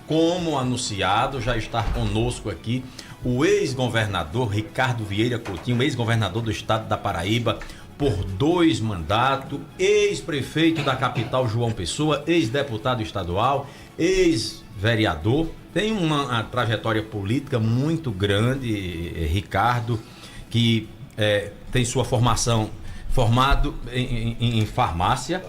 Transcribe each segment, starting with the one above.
como anunciado, já está conosco aqui o ex-governador Ricardo Vieira Coutinho, ex-governador do estado da Paraíba por 2 mandatos, ex-prefeito da capital João Pessoa, ex-deputado estadual, ex-vereador. Tem uma trajetória política muito grande, Ricardo, que tem sua formação formado em farmácia.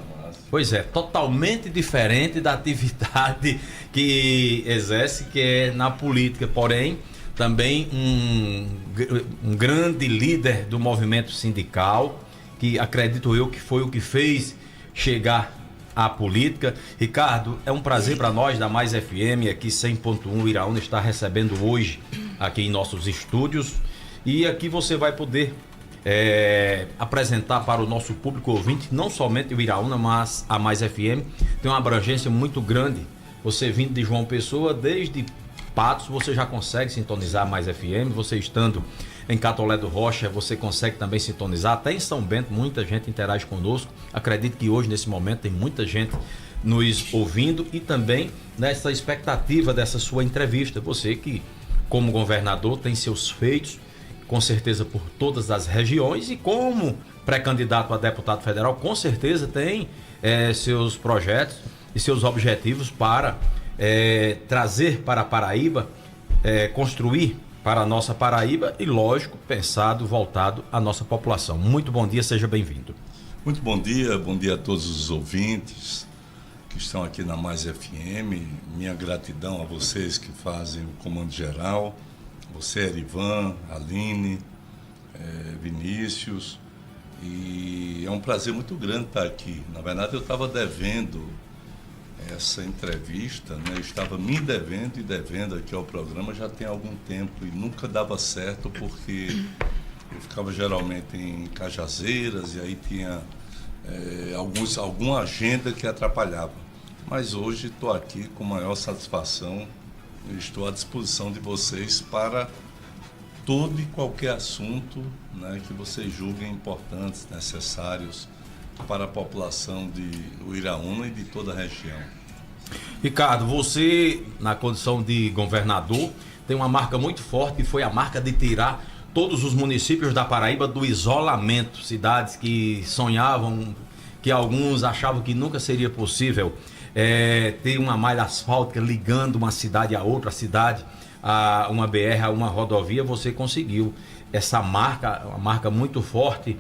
Pois é, totalmente diferente da atividade que exerce, que é na política, porém também um grande líder do movimento sindical, que acredito eu que foi o que fez chegar à política. Ricardo, é um prazer para nós da Mais FM, aqui 100.1 Iraúna, estar recebendo hoje aqui em nossos estúdios, e aqui você vai poder apresentar para o nosso público ouvinte, não somente o Iraúna, mas a Mais FM tem uma abrangência muito grande. Você vindo de João Pessoa, desde Patos, você já consegue sintonizar a Mais FM. Você estando em Catolé do Rocha, você consegue também sintonizar. Até em São Bento, muita gente interage conosco. Acredito que hoje, nesse momento, tem muita gente nos ouvindo e também nessa expectativa dessa sua entrevista. Você que, como governador, tem seus feitos, com certeza por todas as regiões, e como pré-candidato a deputado federal, com certeza tem seus projetos e seus objetivos para trazer para a Paraíba, construir para a nossa Paraíba e, lógico, pensado, voltado à nossa população. Muito bom dia, seja bem-vindo. Muito bom dia a todos os ouvintes que estão aqui na Mais FM. Minha gratidão a vocês que fazem o comando geral. Você, Erivan, Aline, Vinícius, e é um prazer muito grande estar aqui. Na verdade, eu estava devendo essa entrevista, né? Eu estava me devendo e devendo aqui ao programa já tem algum tempo e nunca dava certo porque eu ficava geralmente em Cajazeiras e aí tinha alguma agenda que atrapalhava. Mas hoje estou aqui com maior satisfação. Eu estou à disposição de vocês para todo e qualquer assunto, né, que vocês julguem importantes, necessários para a população de Uiraúna e de toda a região. Ricardo, você, na condição de governador, tem uma marca muito forte, que foi a marca de tirar todos os municípios da Paraíba do isolamento. Cidades que sonhavam, que alguns achavam que nunca seria possível ter uma malha asfáltica ligando uma cidade a outra cidade, a uma BR, a uma rodovia. Você conseguiu essa marca, uma marca muito forte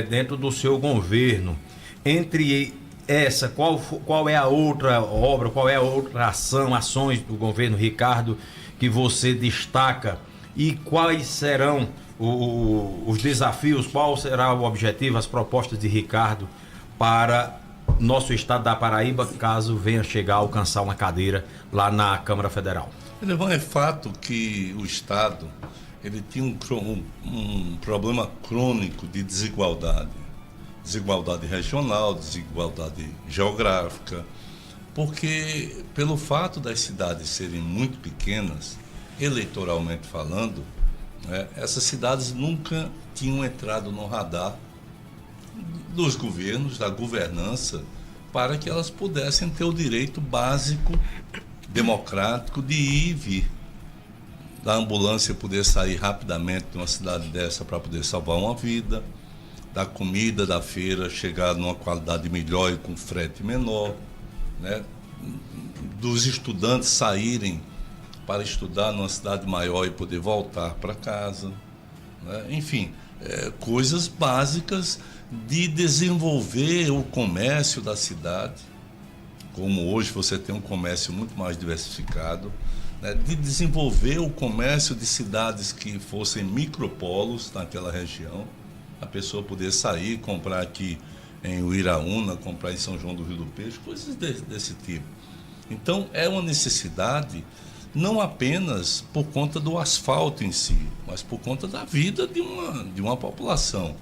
dentro do seu governo. Entre essa, qual é a outra obra, qual é a outra ações do governo Ricardo que você destaca, e quais serão os desafios, qual será o objetivo, as propostas de Ricardo para nosso estado da Paraíba, caso venha chegar a alcançar uma cadeira lá na Câmara Federal? É fato que o estado ele tinha um problema crônico de desigualdade regional, desigualdade geográfica, porque pelo fato das cidades serem muito pequenas, eleitoralmente falando, essas cidades nunca tinham entrado no radar dos governos, da governança, para que elas pudessem ter o direito básico, democrático, de ir e vir. Da ambulância poder sair rapidamente de uma cidade dessa para poder salvar uma vida, da comida da feira chegar numa qualidade melhor e com frete menor, né? Dos estudantes saírem para estudar numa cidade maior e poder voltar para casa, né? Enfim, coisas básicas de desenvolver o comércio da cidade, como hoje você tem um comércio muito mais diversificado, né? De desenvolver o comércio de cidades que fossem micropolos naquela região, a pessoa poder sair, comprar aqui em Uiraúna, comprar em São João do Rio do Peixe, coisas desse tipo. Então, é uma necessidade não apenas por conta do asfalto em si, mas por conta da vida de uma população,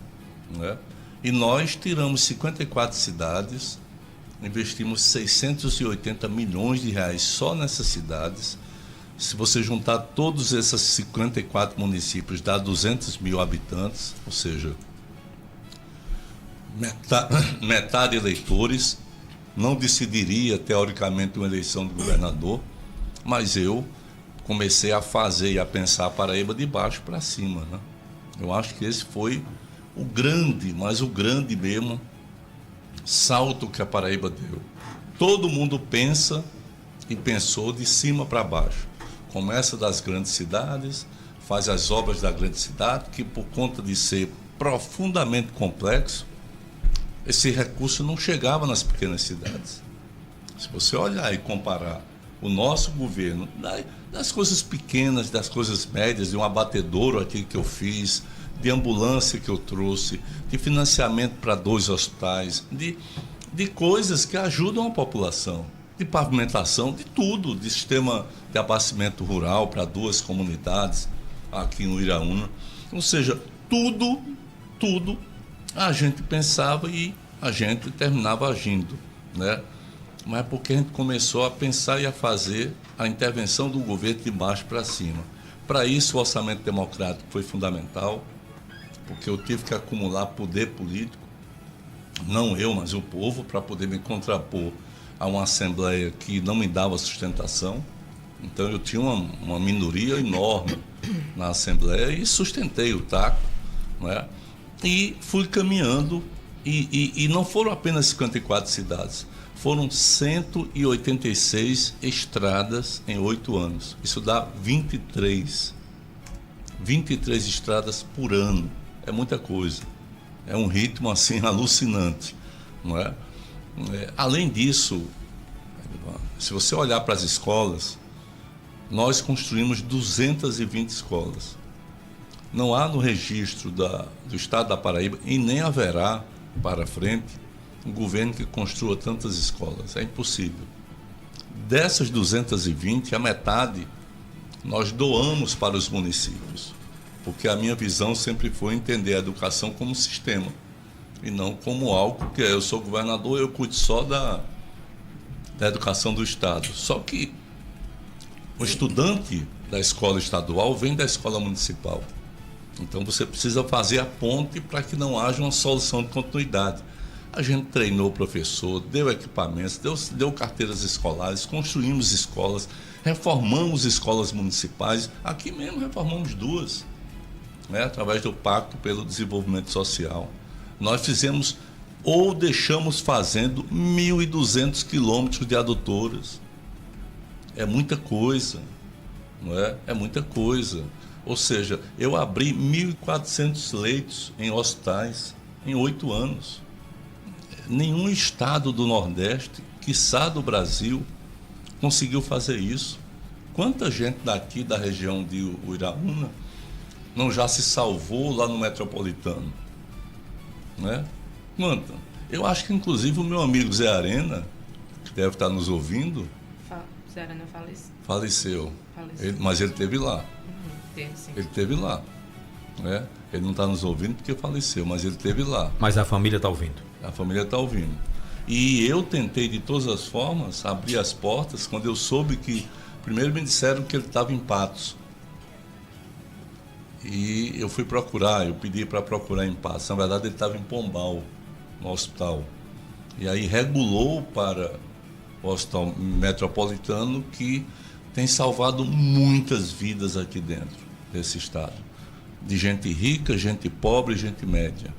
né? E nós tiramos 54 cidades, investimos 680 milhões de reais só nessas cidades. Se você juntar todos esses 54 municípios, dá 200 mil habitantes, ou seja, metade eleitores. Não decidiria, teoricamente, uma eleição de governador, mas eu comecei a fazer e a pensar a Paraíba de baixo para cima, né? Eu acho que esse foi o grande, mas o grande mesmo salto que a Paraíba deu. Todo mundo pensa e pensou de cima para baixo. Começa das grandes cidades, faz as obras da grande cidade, que por conta de ser profundamente complexo, esse recurso não chegava nas pequenas cidades. Se você olhar e comparar o nosso governo, das coisas pequenas, das coisas médias, de um abatedouro aqui que eu fiz, de ambulância que eu trouxe, de financiamento para 2 hospitais, de coisas que ajudam a população, de pavimentação, de tudo, de sistema de abastecimento rural para 2 comunidades aqui no Iraúna. Ou seja, tudo a gente pensava e a gente terminava agindo, né? Mas porque a gente começou a pensar e a fazer a intervenção do governo de baixo para cima. Para isso, o orçamento democrático foi fundamental, porque eu tive que acumular poder político, não eu, mas o povo, para poder me contrapor a uma Assembleia que não me dava sustentação. Então, eu tinha uma minoria enorme na Assembleia e sustentei o taco, né? E fui caminhando, e não foram apenas 54 cidades, foram 186 estradas em 8 anos. Isso dá 23 estradas por ano. É muita coisa. É um ritmo assim alucinante, não é? Além disso, se você olhar para as escolas, nós construímos 220 escolas. Não há no registro do Estado da Paraíba, e nem haverá para frente, um governo que construa tantas escolas. É impossível. Dessas 220, a metade nós doamos para os municípios, porque a minha visão sempre foi entender a educação como sistema e não como algo que eu sou governador, eu cuido só da educação do Estado. Só que o estudante da escola estadual vem da escola municipal. Então você precisa fazer a ponte para que não haja uma solução de continuidade. A gente treinou o professor, deu equipamentos, deu carteiras escolares, construímos escolas, reformamos escolas municipais. Aqui mesmo reformamos 2, né, através do Pacto pelo Desenvolvimento Social. Nós fizemos ou deixamos fazendo 1.200 quilômetros de adutoras. É muita coisa, não é? É muita coisa. Ou seja, eu abri 1.400 leitos em hospitais em 8 anos. Nenhum estado do Nordeste, quiçá do Brasil, conseguiu fazer isso. Quanta gente daqui da região de Uiraúna não já se salvou lá no Metropolitano, né? Quanta? Eu acho que inclusive o meu amigo Zé Arena, que deve estar nos ouvindo, Zé Arena faleceu. Mas ele esteve lá. Teve, sim. Ele esteve lá, né? Ele não está nos ouvindo porque faleceu, mas ele esteve lá. Mas a família está ouvindo. A família está ouvindo. E eu tentei de todas as formas abrir as portas quando eu soube que... Primeiro me disseram que ele estava em Patos. E eu fui procurar, eu pedi para procurar em Patos. Na verdade ele estava em Pombal, no hospital. E aí regulou para o Hospital Metropolitano, que tem salvado muitas vidas aqui dentro desse estado. De gente rica, gente pobre, gente média.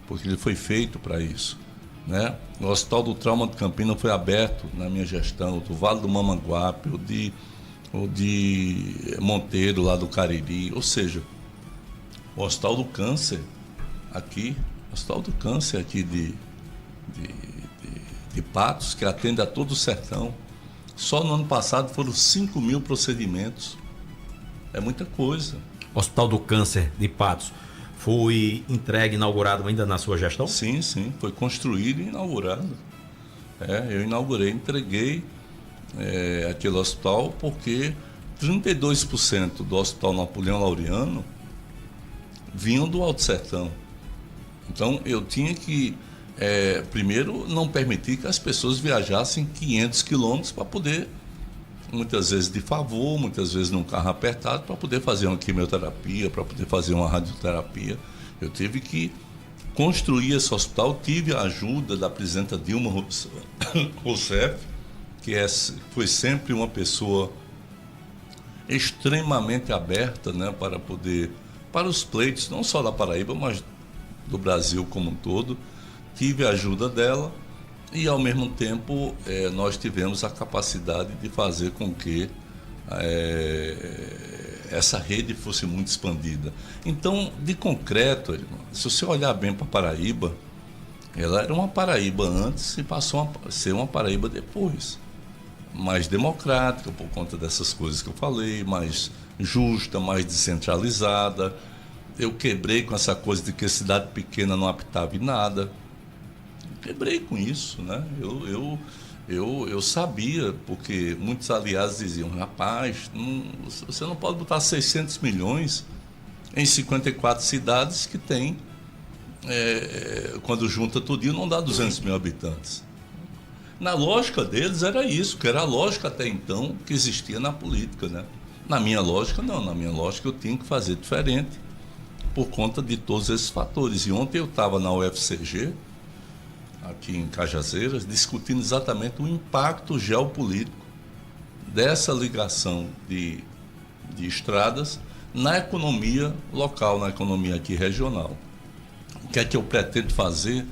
Porque ele foi feito para isso, né? O Hospital do Trauma de Campinas foi aberto na minha gestão, do Vale do Mamanguape, o de Monteiro, lá do Cariri. Ou seja, o Hospital do Câncer aqui, de Patos, que atende a todo o sertão. Só no ano passado foram 5.000 procedimentos. É muita coisa. Hospital do Câncer de Patos foi entregue, inaugurado ainda na sua gestão? Sim, foi construído e inaugurado. Eu inaugurei, entreguei aquele hospital, porque 32% do Hospital Napoleão Laureano vinham do Alto Sertão. Então eu tinha que primeiro não permitir que as pessoas viajassem 500 quilômetros para poder, muitas vezes de favor, muitas vezes num carro apertado, para poder fazer uma quimioterapia, para poder fazer uma radioterapia. Eu tive que construir esse hospital, tive a ajuda da presidenta Dilma Rousseff, que foi sempre uma pessoa extremamente aberta, né, para os pleitos, não só da Paraíba, mas do Brasil como um todo. Tive a ajuda dela e, ao mesmo tempo, nós tivemos a capacidade de fazer com que essa rede fosse muito expandida. Então, de concreto, se você olhar bem para a Paraíba, ela era uma Paraíba antes e passou a ser uma Paraíba depois. Mais democrática, por conta dessas coisas que eu falei, mais justa, mais descentralizada. Eu quebrei com essa coisa de que cidade pequena não apitava em nada. Quebrei com isso, né? Eu sabia, porque muitos aliados diziam, rapaz, você não pode botar 600 milhões em 54 cidades que tem, quando junta tudinho, não dá 200 mil habitantes. Na lógica deles era isso, que era a lógica até então que existia na política, né? Na minha lógica, não. Na minha lógica, eu tinha que fazer diferente por conta de todos esses fatores. E ontem eu estava na UFCG, aqui em Cajazeiras, discutindo exatamente o impacto geopolítico dessa ligação de estradas na economia local, na economia aqui regional. O que é que eu pretendo fazer?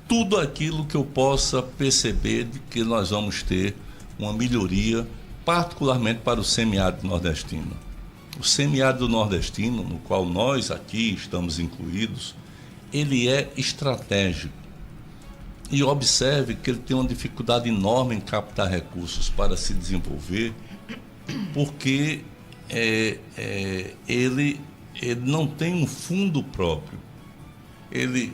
Tudo aquilo que eu possa perceber de que nós vamos ter uma melhoria, particularmente para o semiárido nordestino. O semiárido nordestino, no qual nós aqui estamos incluídos, ele é estratégico. E observe que ele tem uma dificuldade enorme em captar recursos para se desenvolver, porque ele não tem um fundo próprio. Ele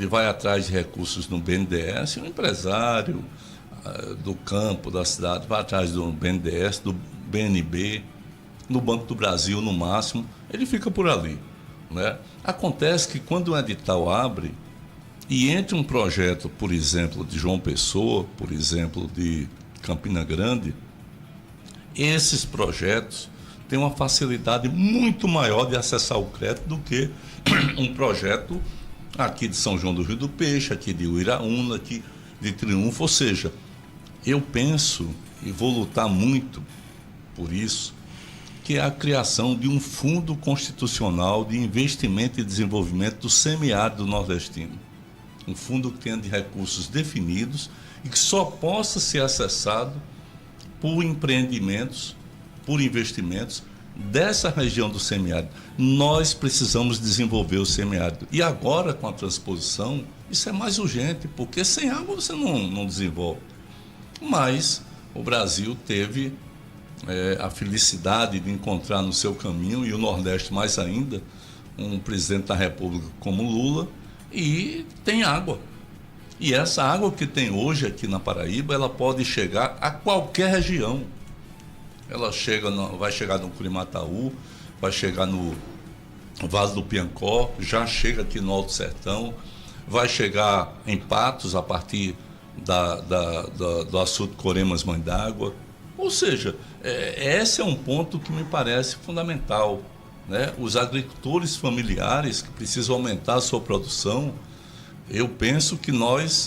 vai atrás de recursos no BNDES, um empresário do campo, da cidade, vai atrás do BNDES, do BNB, no Banco do Brasil, no máximo, ele fica por ali, né? Acontece que quando o edital abre, e entre um projeto, por exemplo, de João Pessoa, por exemplo, de Campina Grande, esses projetos têm uma facilidade muito maior de acessar o crédito do que um projeto aqui de São João do Rio do Peixe, aqui de Uiraúna, aqui de Triunfo. Ou seja, eu penso e vou lutar muito por isso, que é a criação de um fundo constitucional de investimento e desenvolvimento do semiárido nordestino. Um fundo que tenha de recursos definidos e que só possa ser acessado por empreendimentos, por investimentos dessa região do semiárido. Nós precisamos desenvolver o semiárido. E agora, com a transposição, isso é mais urgente, porque sem água você não desenvolve. Mas o Brasil teve a felicidade de encontrar no seu caminho, e o Nordeste mais ainda, um presidente da República como Lula, e tem água. E essa água que tem hoje aqui na Paraíba, ela pode chegar a qualquer região. Ela vai chegar no Curimataú, vai chegar no Vale do Piancó, já chega aqui no Alto Sertão, vai chegar em Patos a partir do açude Coremas Mãe d'Água. Ou seja, esse é um ponto que me parece fundamental, né? Os agricultores familiares que precisam aumentar a sua produção, eu penso que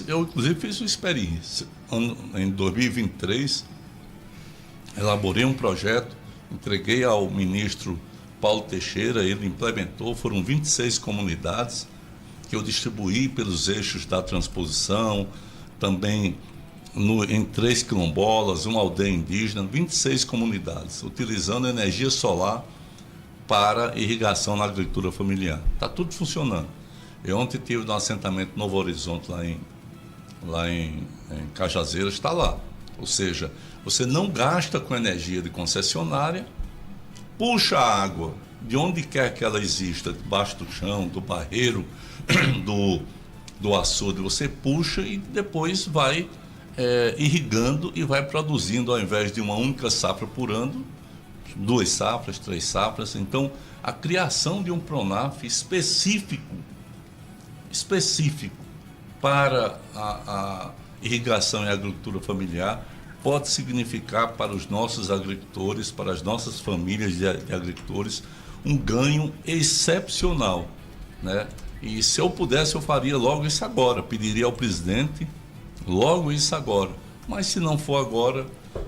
eu inclusive fiz uma experiência. Em 2023, elaborei um projeto, entreguei ao ministro Paulo Teixeira, ele implementou, foram 26 comunidades que eu distribuí pelos eixos da transposição, também em 3 quilombolas, uma aldeia indígena, 26 comunidades, utilizando energia solar para irrigação na agricultura familiar. Está tudo funcionando. Eu ontem estive no assentamento Novo Horizonte, lá em Cajazeiras, está lá. Ou seja, você não gasta com energia de concessionária, puxa a água de onde quer que ela exista, debaixo do chão, do barreiro, do açude, você puxa e depois vai irrigando e vai produzindo, ao invés de uma única safra por ano, 2 safras, 3 safras. Então, a criação de um Pronaf específico para a irrigação e a agricultura familiar pode significar para os nossos agricultores, para as nossas famílias de agricultores, um ganho excepcional, né? E se eu pudesse, eu faria logo isso agora, pediria ao presidente logo isso agora. Mas se não for agora,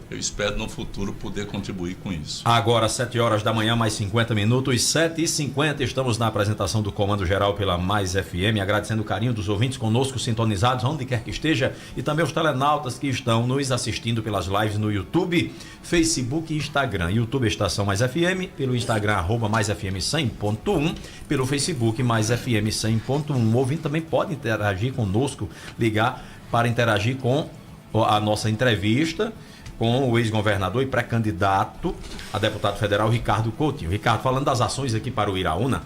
eu espero no futuro poder contribuir com isso. Agora, 7 horas da manhã, mais 50 minutos, 7h50, estamos na apresentação do Comando Geral pela Mais FM, agradecendo o carinho dos ouvintes conosco, sintonizados, onde quer que esteja, e também os telenautas que estão nos assistindo pelas lives no YouTube, Facebook e Instagram. YouTube Estação Mais FM, pelo Instagram, @Mais FM 100.1, pelo Facebook Mais FM 100.1. O ouvinte também pode interagir conosco, ligar para interagir com a nossa entrevista com o ex-governador e pré-candidato a deputado federal Ricardo Coutinho. Ricardo, falando das ações aqui para o Uiraúna,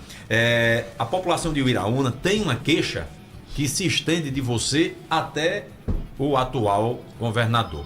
a população de Uiraúna tem uma queixa que se estende de você até o atual governador,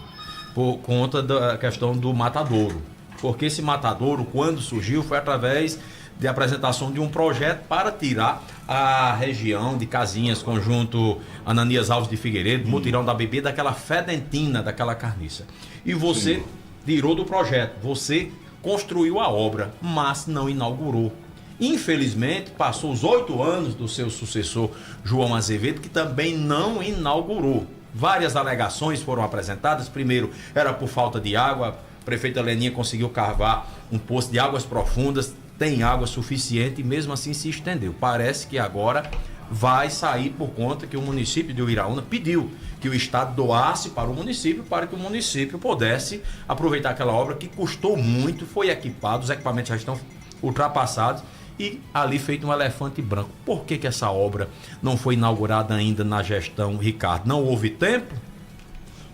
por conta da questão do matadouro. Porque esse matadouro, quando surgiu, foi através de apresentação de um projeto para tirar a região de Casinhas, conjunto Ananias Alves de Figueiredo, Mutirão da Bebê, daquela fedentina, daquela carniça. E você tirou do projeto, você construiu a obra, mas não inaugurou. Infelizmente, passou os 8 anos do seu sucessor, João Azevedo, que também não inaugurou. Várias alegações foram apresentadas. Primeiro, era por falta de água. A prefeita Leninha conseguiu cavar um poço de águas profundas, tem água suficiente e mesmo assim se estendeu. Parece que agora vai sair por conta que o município de Uiraúna pediu que o Estado doasse para o município, para que o município pudesse aproveitar aquela obra que custou muito, foi equipado, os equipamentos já estão ultrapassados e ali feito um elefante branco. Por que essa obra não foi inaugurada ainda na gestão Ricardo? Não houve tempo?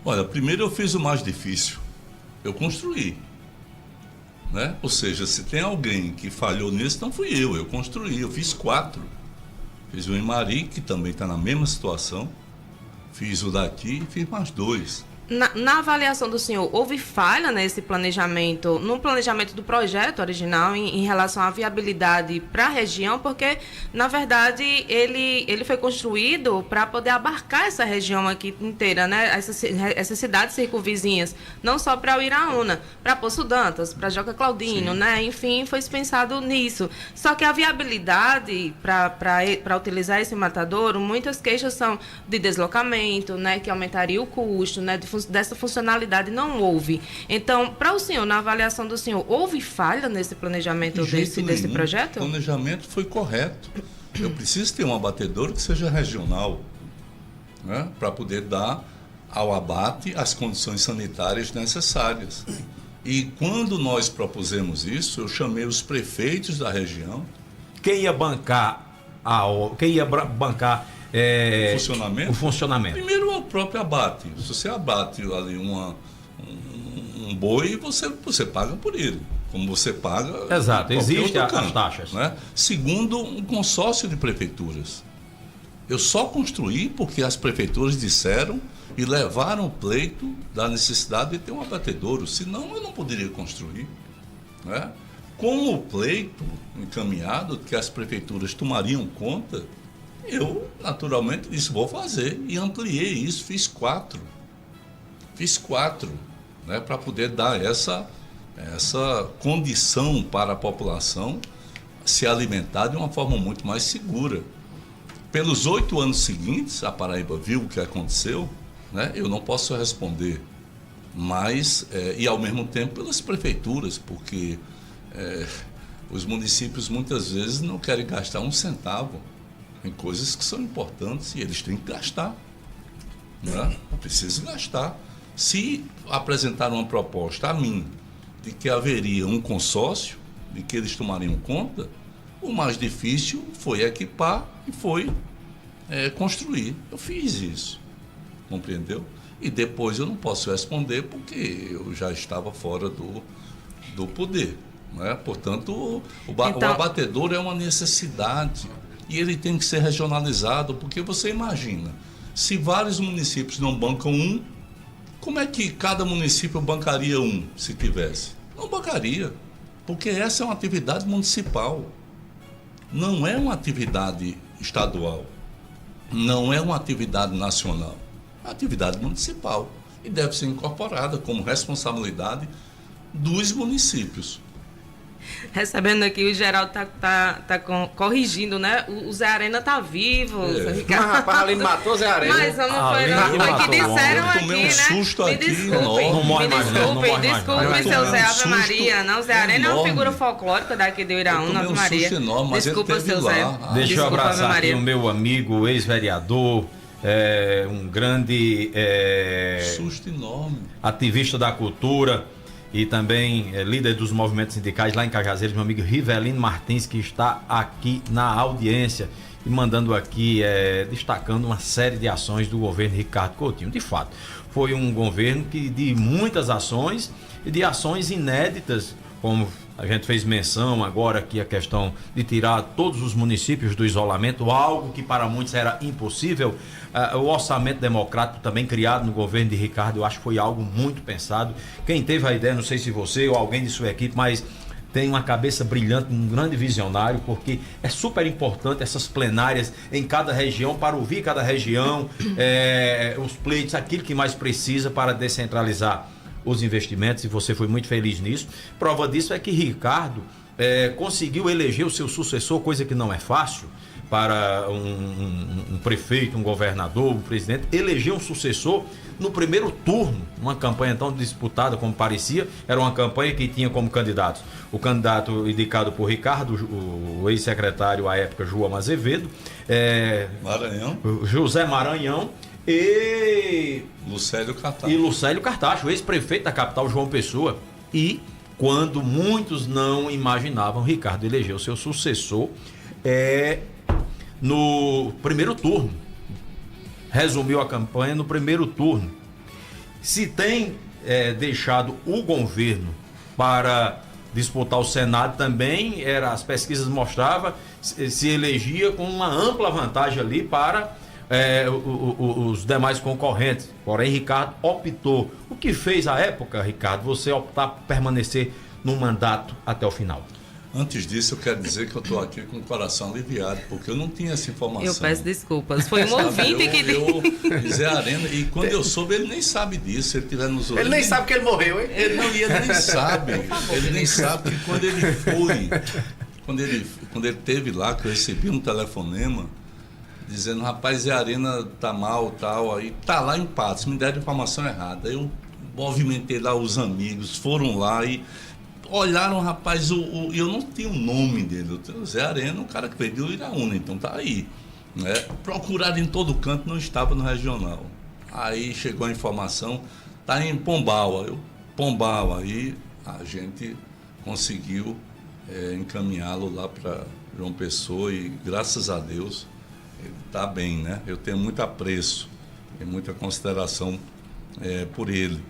Olha, primeiro eu fiz o mais difícil. Eu construí. Né? Ou seja, se tem alguém que falhou nisso, não fui eu construí, eu fiz 4. Fiz o em Mari, que também está na mesma situação, fiz o daqui e fiz mais 2. Na avaliação do senhor, houve falha nesse planejamento, no planejamento do projeto original em relação à viabilidade para a região, porque, na verdade, ele foi construído para poder abarcar essa região aqui inteira, né? Essas cidades circunvizinhas, não só para Uiraúna, para Poço Dantas, para Joca Claudino, né? Enfim, foi pensado nisso. Só que a viabilidade para utilizar esse matadouro, muitas queixas são de deslocamento, né? Que aumentaria o custo, né? Dessa funcionalidade não houve. Então, para o senhor, na avaliação do senhor, houve falha nesse planejamento desse projeto? O planejamento foi correto. Eu preciso ter um abatedouro que seja regional, né, para poder dar ao abate as condições sanitárias necessárias. E quando nós propusemos isso, eu chamei os prefeitos da região. Quem ia bancar o funcionamento? Primeiro é o próprio abate. Se você abate ali um boi, você paga por ele. Como você paga. Exato, existem as taxas. Né? Segundo, um consórcio de prefeituras. Eu só construí porque as prefeituras disseram e levaram o pleito da necessidade de ter um abatedouro. Senão eu não poderia construir. Né? Com o pleito encaminhado, que as prefeituras tomariam conta, eu, naturalmente, disse, vou fazer. E ampliei isso, fiz 4. Né, para poder dar essa condição para a população se alimentar de uma forma muito mais segura. Pelos 8 anos seguintes, a Paraíba viu o que aconteceu, né, eu não posso responder. Mas, e ao mesmo tempo, pelas prefeituras, porque os municípios muitas vezes não querem gastar um centavo em coisas que são importantes e eles têm que gastar. Né? Preciso gastar. Se apresentaram uma proposta a mim de que haveria um consórcio, de que eles tomariam conta, o mais difícil foi equipar e foi construir. Eu fiz isso, compreendeu? E depois eu não posso responder porque eu já estava fora do poder. Né? Portanto, o abatedouro é uma necessidade. E ele tem que ser regionalizado, porque você imagina, se vários municípios não bancam um, como é que cada município bancaria um, se tivesse? Não bancaria, porque essa é uma atividade municipal, não é uma atividade estadual, não é uma atividade nacional, é uma atividade municipal e deve ser incorporada como responsabilidade dos municípios. Recebendo aqui, o Geraldo tá corrigindo, né? O Zé Arena tá vivo. Ricardo. Mas, rapaz, ali matou o Zé Arena. Mas não foi não. Foi que disseram aqui, tomei um né? susto Me aqui, desculpem, não morre mais não, não morre mais desculpe, não. seu Zé Ave susto Maria. Não, Zé Arena é uma enorme. figura folclórica daqui de Iraúna, Ave Maria. Enorme, mas Desculpa, ele teve seu lá. Zé. Deixa eu Desculpa, abraçar Ave aqui Maria. o meu amigo, ex-vereador, um grande Susto enorme. ativista da cultura e também líder dos movimentos sindicais lá em Cajazeiras, meu amigo Rivelino Martins, que está aqui na audiência e mandando aqui, destacando uma série de ações do governo Ricardo Coutinho. De fato, foi um governo que de muitas ações e de ações inéditas, como a gente fez menção agora aqui, a questão de tirar todos os municípios do isolamento, algo que para muitos era impossível. O orçamento democrático também criado no governo de Ricardo, eu acho que foi algo muito pensado. Quem teve a ideia, não sei se você ou alguém de sua equipe, mas tem uma cabeça brilhante, um grande visionário, porque é super importante essas plenárias em cada região, para ouvir cada região, os pleitos, aquilo que mais precisa para descentralizar os investimentos, e você foi muito feliz nisso. Prova disso é que Ricardo conseguiu eleger o seu sucessor, coisa que não é fácil para um prefeito, um governador, um presidente, eleger um sucessor no primeiro turno, uma campanha tão disputada como parecia. Era uma campanha que tinha como candidatos o candidato indicado por Ricardo, o ex-secretário à época, João Azevedo, Maranhão. José Maranhão e Lucélio Cartacho, ex-prefeito da capital, João Pessoa. E quando muitos não imaginavam, Ricardo elegeu seu sucessor no primeiro turno. Resumiu a campanha no primeiro turno. Se tem deixado o governo para disputar o Senado também, as pesquisas mostravam, se elegia com uma ampla vantagem ali para os demais concorrentes. Porém, Ricardo optou. O que fez à época, Ricardo, você optar por permanecer no mandato até o final? Antes disso, eu quero dizer que eu estou aqui com o coração aliviado, porque eu não tinha essa informação. Eu peço desculpas. Foi um ouvinte que... Zé Arena, e quando eu soube, ele nem sabe disso. Se ele estiver nos ouvindo... Ele nem sabe que ele morreu, hein? Ele nem sabe. Ele nem sabe que quando ele foi... Quando ele esteve lá, que eu recebi um telefonema dizendo, rapaz, Zé Arena tá mal, tal, aí tá lá em Patos, me deram informação errada. Eu movimentei lá os amigos, foram lá e olharam, rapaz, eu não tinha o nome dele, o Zé Arena, um cara que veio do Iraúna, então tá aí, né? Procuraram em todo canto, não estava no regional. Aí chegou a informação, tá em Pombal, aí a gente conseguiu encaminhá-lo lá para João Pessoa e graças a Deus ele está bem, né? Eu tenho muito apreço e muita consideração por ele.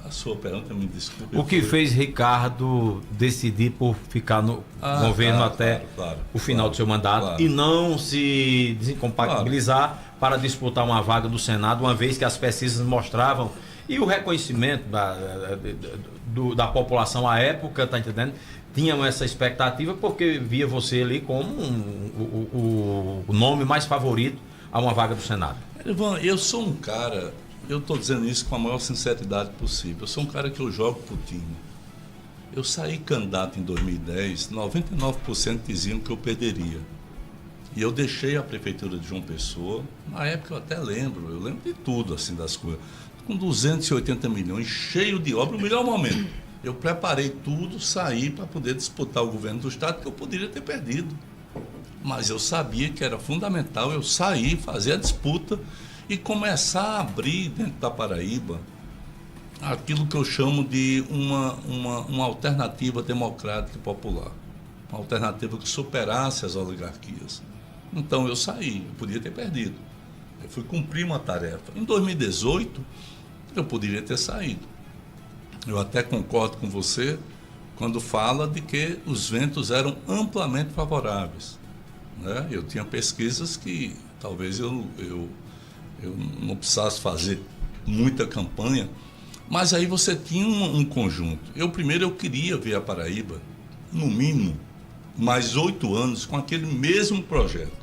A sua pergunta, me desculpe. O que fez Ricardo decidir por ficar no governo até o final do seu mandato e não se desincompatibilizar para disputar uma vaga do Senado, uma vez que as pesquisas mostravam e o reconhecimento da população à época, tá entendendo? Tinham essa expectativa porque via você ali como o nome mais favorito a uma vaga do Senado. Ivan, eu sou um cara, eu estou dizendo isso com a maior sinceridade possível, eu sou um cara que eu jogo pro time. Eu saí candidato em 2010, 99% diziam que eu perderia. E eu deixei a prefeitura de João Pessoa, na época eu até lembro de tudo assim das coisas, com 280 milhões, cheio de obra, o melhor momento. Eu preparei tudo, saí para poder disputar o governo do estado, que eu poderia ter perdido. Mas eu sabia que era fundamental eu sair, fazer a disputa e começar a abrir dentro da Paraíba aquilo que eu chamo de uma alternativa democrática e popular. Uma alternativa que superasse as oligarquias. Então eu saí, eu podia ter perdido. Eu fui cumprir uma tarefa. Em 2018, eu poderia ter saído. Eu até concordo com você quando fala de que os ventos eram amplamente favoráveis, né? Eu tinha pesquisas que talvez eu não precisasse fazer muita campanha, mas aí você tinha um conjunto. Eu queria ver a Paraíba, no mínimo, mais 8 anos com aquele mesmo projeto.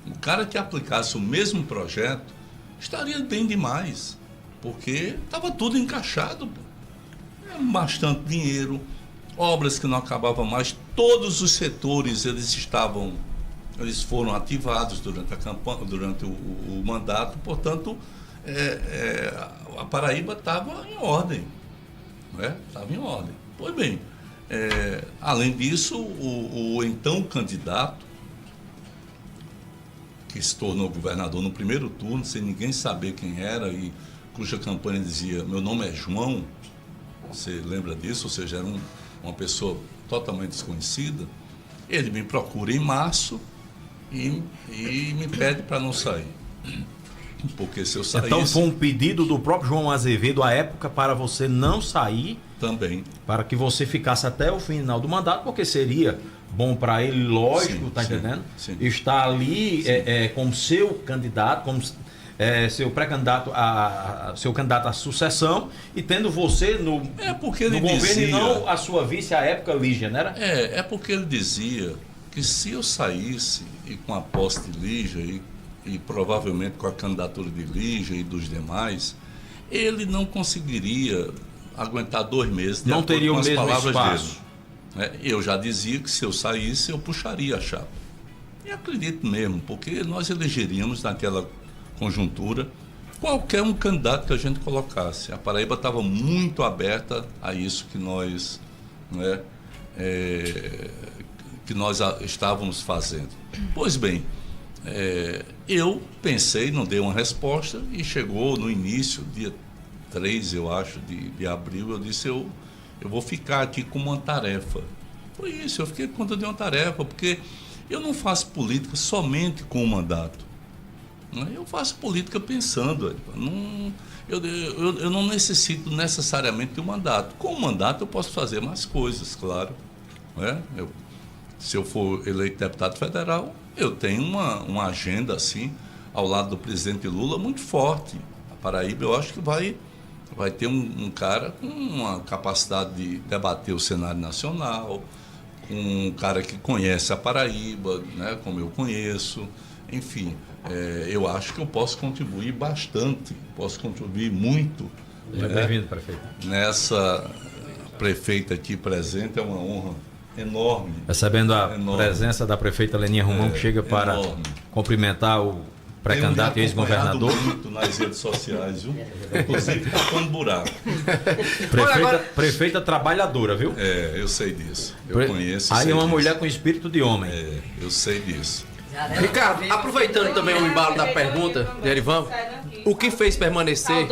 O cara que aplicasse o mesmo projeto estaria bem demais, porque estava tudo encaixado. bastante dinheiro, obras que não acabavam mais, todos os setores eles foram ativados durante a campanha, durante o mandato, portanto, a Paraíba estava em ordem, estava em ordem. Pois bem, além disso, o então candidato, que se tornou governador no primeiro turno, sem ninguém saber quem era, e cuja campanha dizia, meu nome é João, você lembra disso? Ou seja, era uma pessoa totalmente desconhecida. Ele me procura em março e me pede para não sair. Porque se eu saísse... Então foi um pedido do próprio João Azevedo à época para você não sair, também, para que você ficasse até o final do mandato, porque seria bom para ele, lógico, sim, tá entendendo? Sim. Estar ali como seu candidato, como seu pré-candidato, seu candidato à sucessão, e tendo você no governo dizia, e não a sua vice à época, Lígia, não era? É porque ele dizia que se eu saísse, e com a posse de Lígia, e provavelmente com a candidatura de Lígia e dos demais, ele não conseguiria aguentar 2 meses de não acordo teria com o as mesmo palavras espaço. dele. Eu já dizia que se eu saísse, eu puxaria a chapa. E acredito mesmo, porque nós elegeríamos naquela conjuntura qualquer um candidato que a gente colocasse. A Paraíba estava muito aberta a isso que nós, que nós estávamos fazendo. Pois bem, eu pensei, não dei uma resposta, e chegou no início, dia 3, eu acho, de abril, eu disse, eu vou ficar aqui com uma tarefa. Foi isso, eu fiquei com conta de uma tarefa, porque eu não faço política somente com o mandato. Eu faço política pensando. Eu não necessito necessariamente de um mandato. Com o mandato eu posso fazer mais coisas, claro. Se eu for eleito deputado federal, eu tenho uma agenda assim, ao lado do presidente Lula, muito forte. A Paraíba, eu acho que vai ter um cara com uma capacidade de debater o cenário nacional, um cara que conhece a Paraíba, como eu conheço. Enfim, eu acho que eu posso contribuir bastante, posso contribuir muito. Bem-vindo, prefeito. Nessa prefeita aqui presente, é uma honra enorme. Recebendo a presença da prefeita Leninha Romão, que chega para cumprimentar o pré-candidato e ex-governador. Muito nas redes sociais, viu? Inclusive tapando buraco. Prefeita trabalhadora, viu? Eu sei disso. Eu conheço. Aí é uma disso. Mulher com espírito de homem. Eu sei disso. Ricardo, aproveitando também o embalo da pergunta de Erivan, o que fez permanecer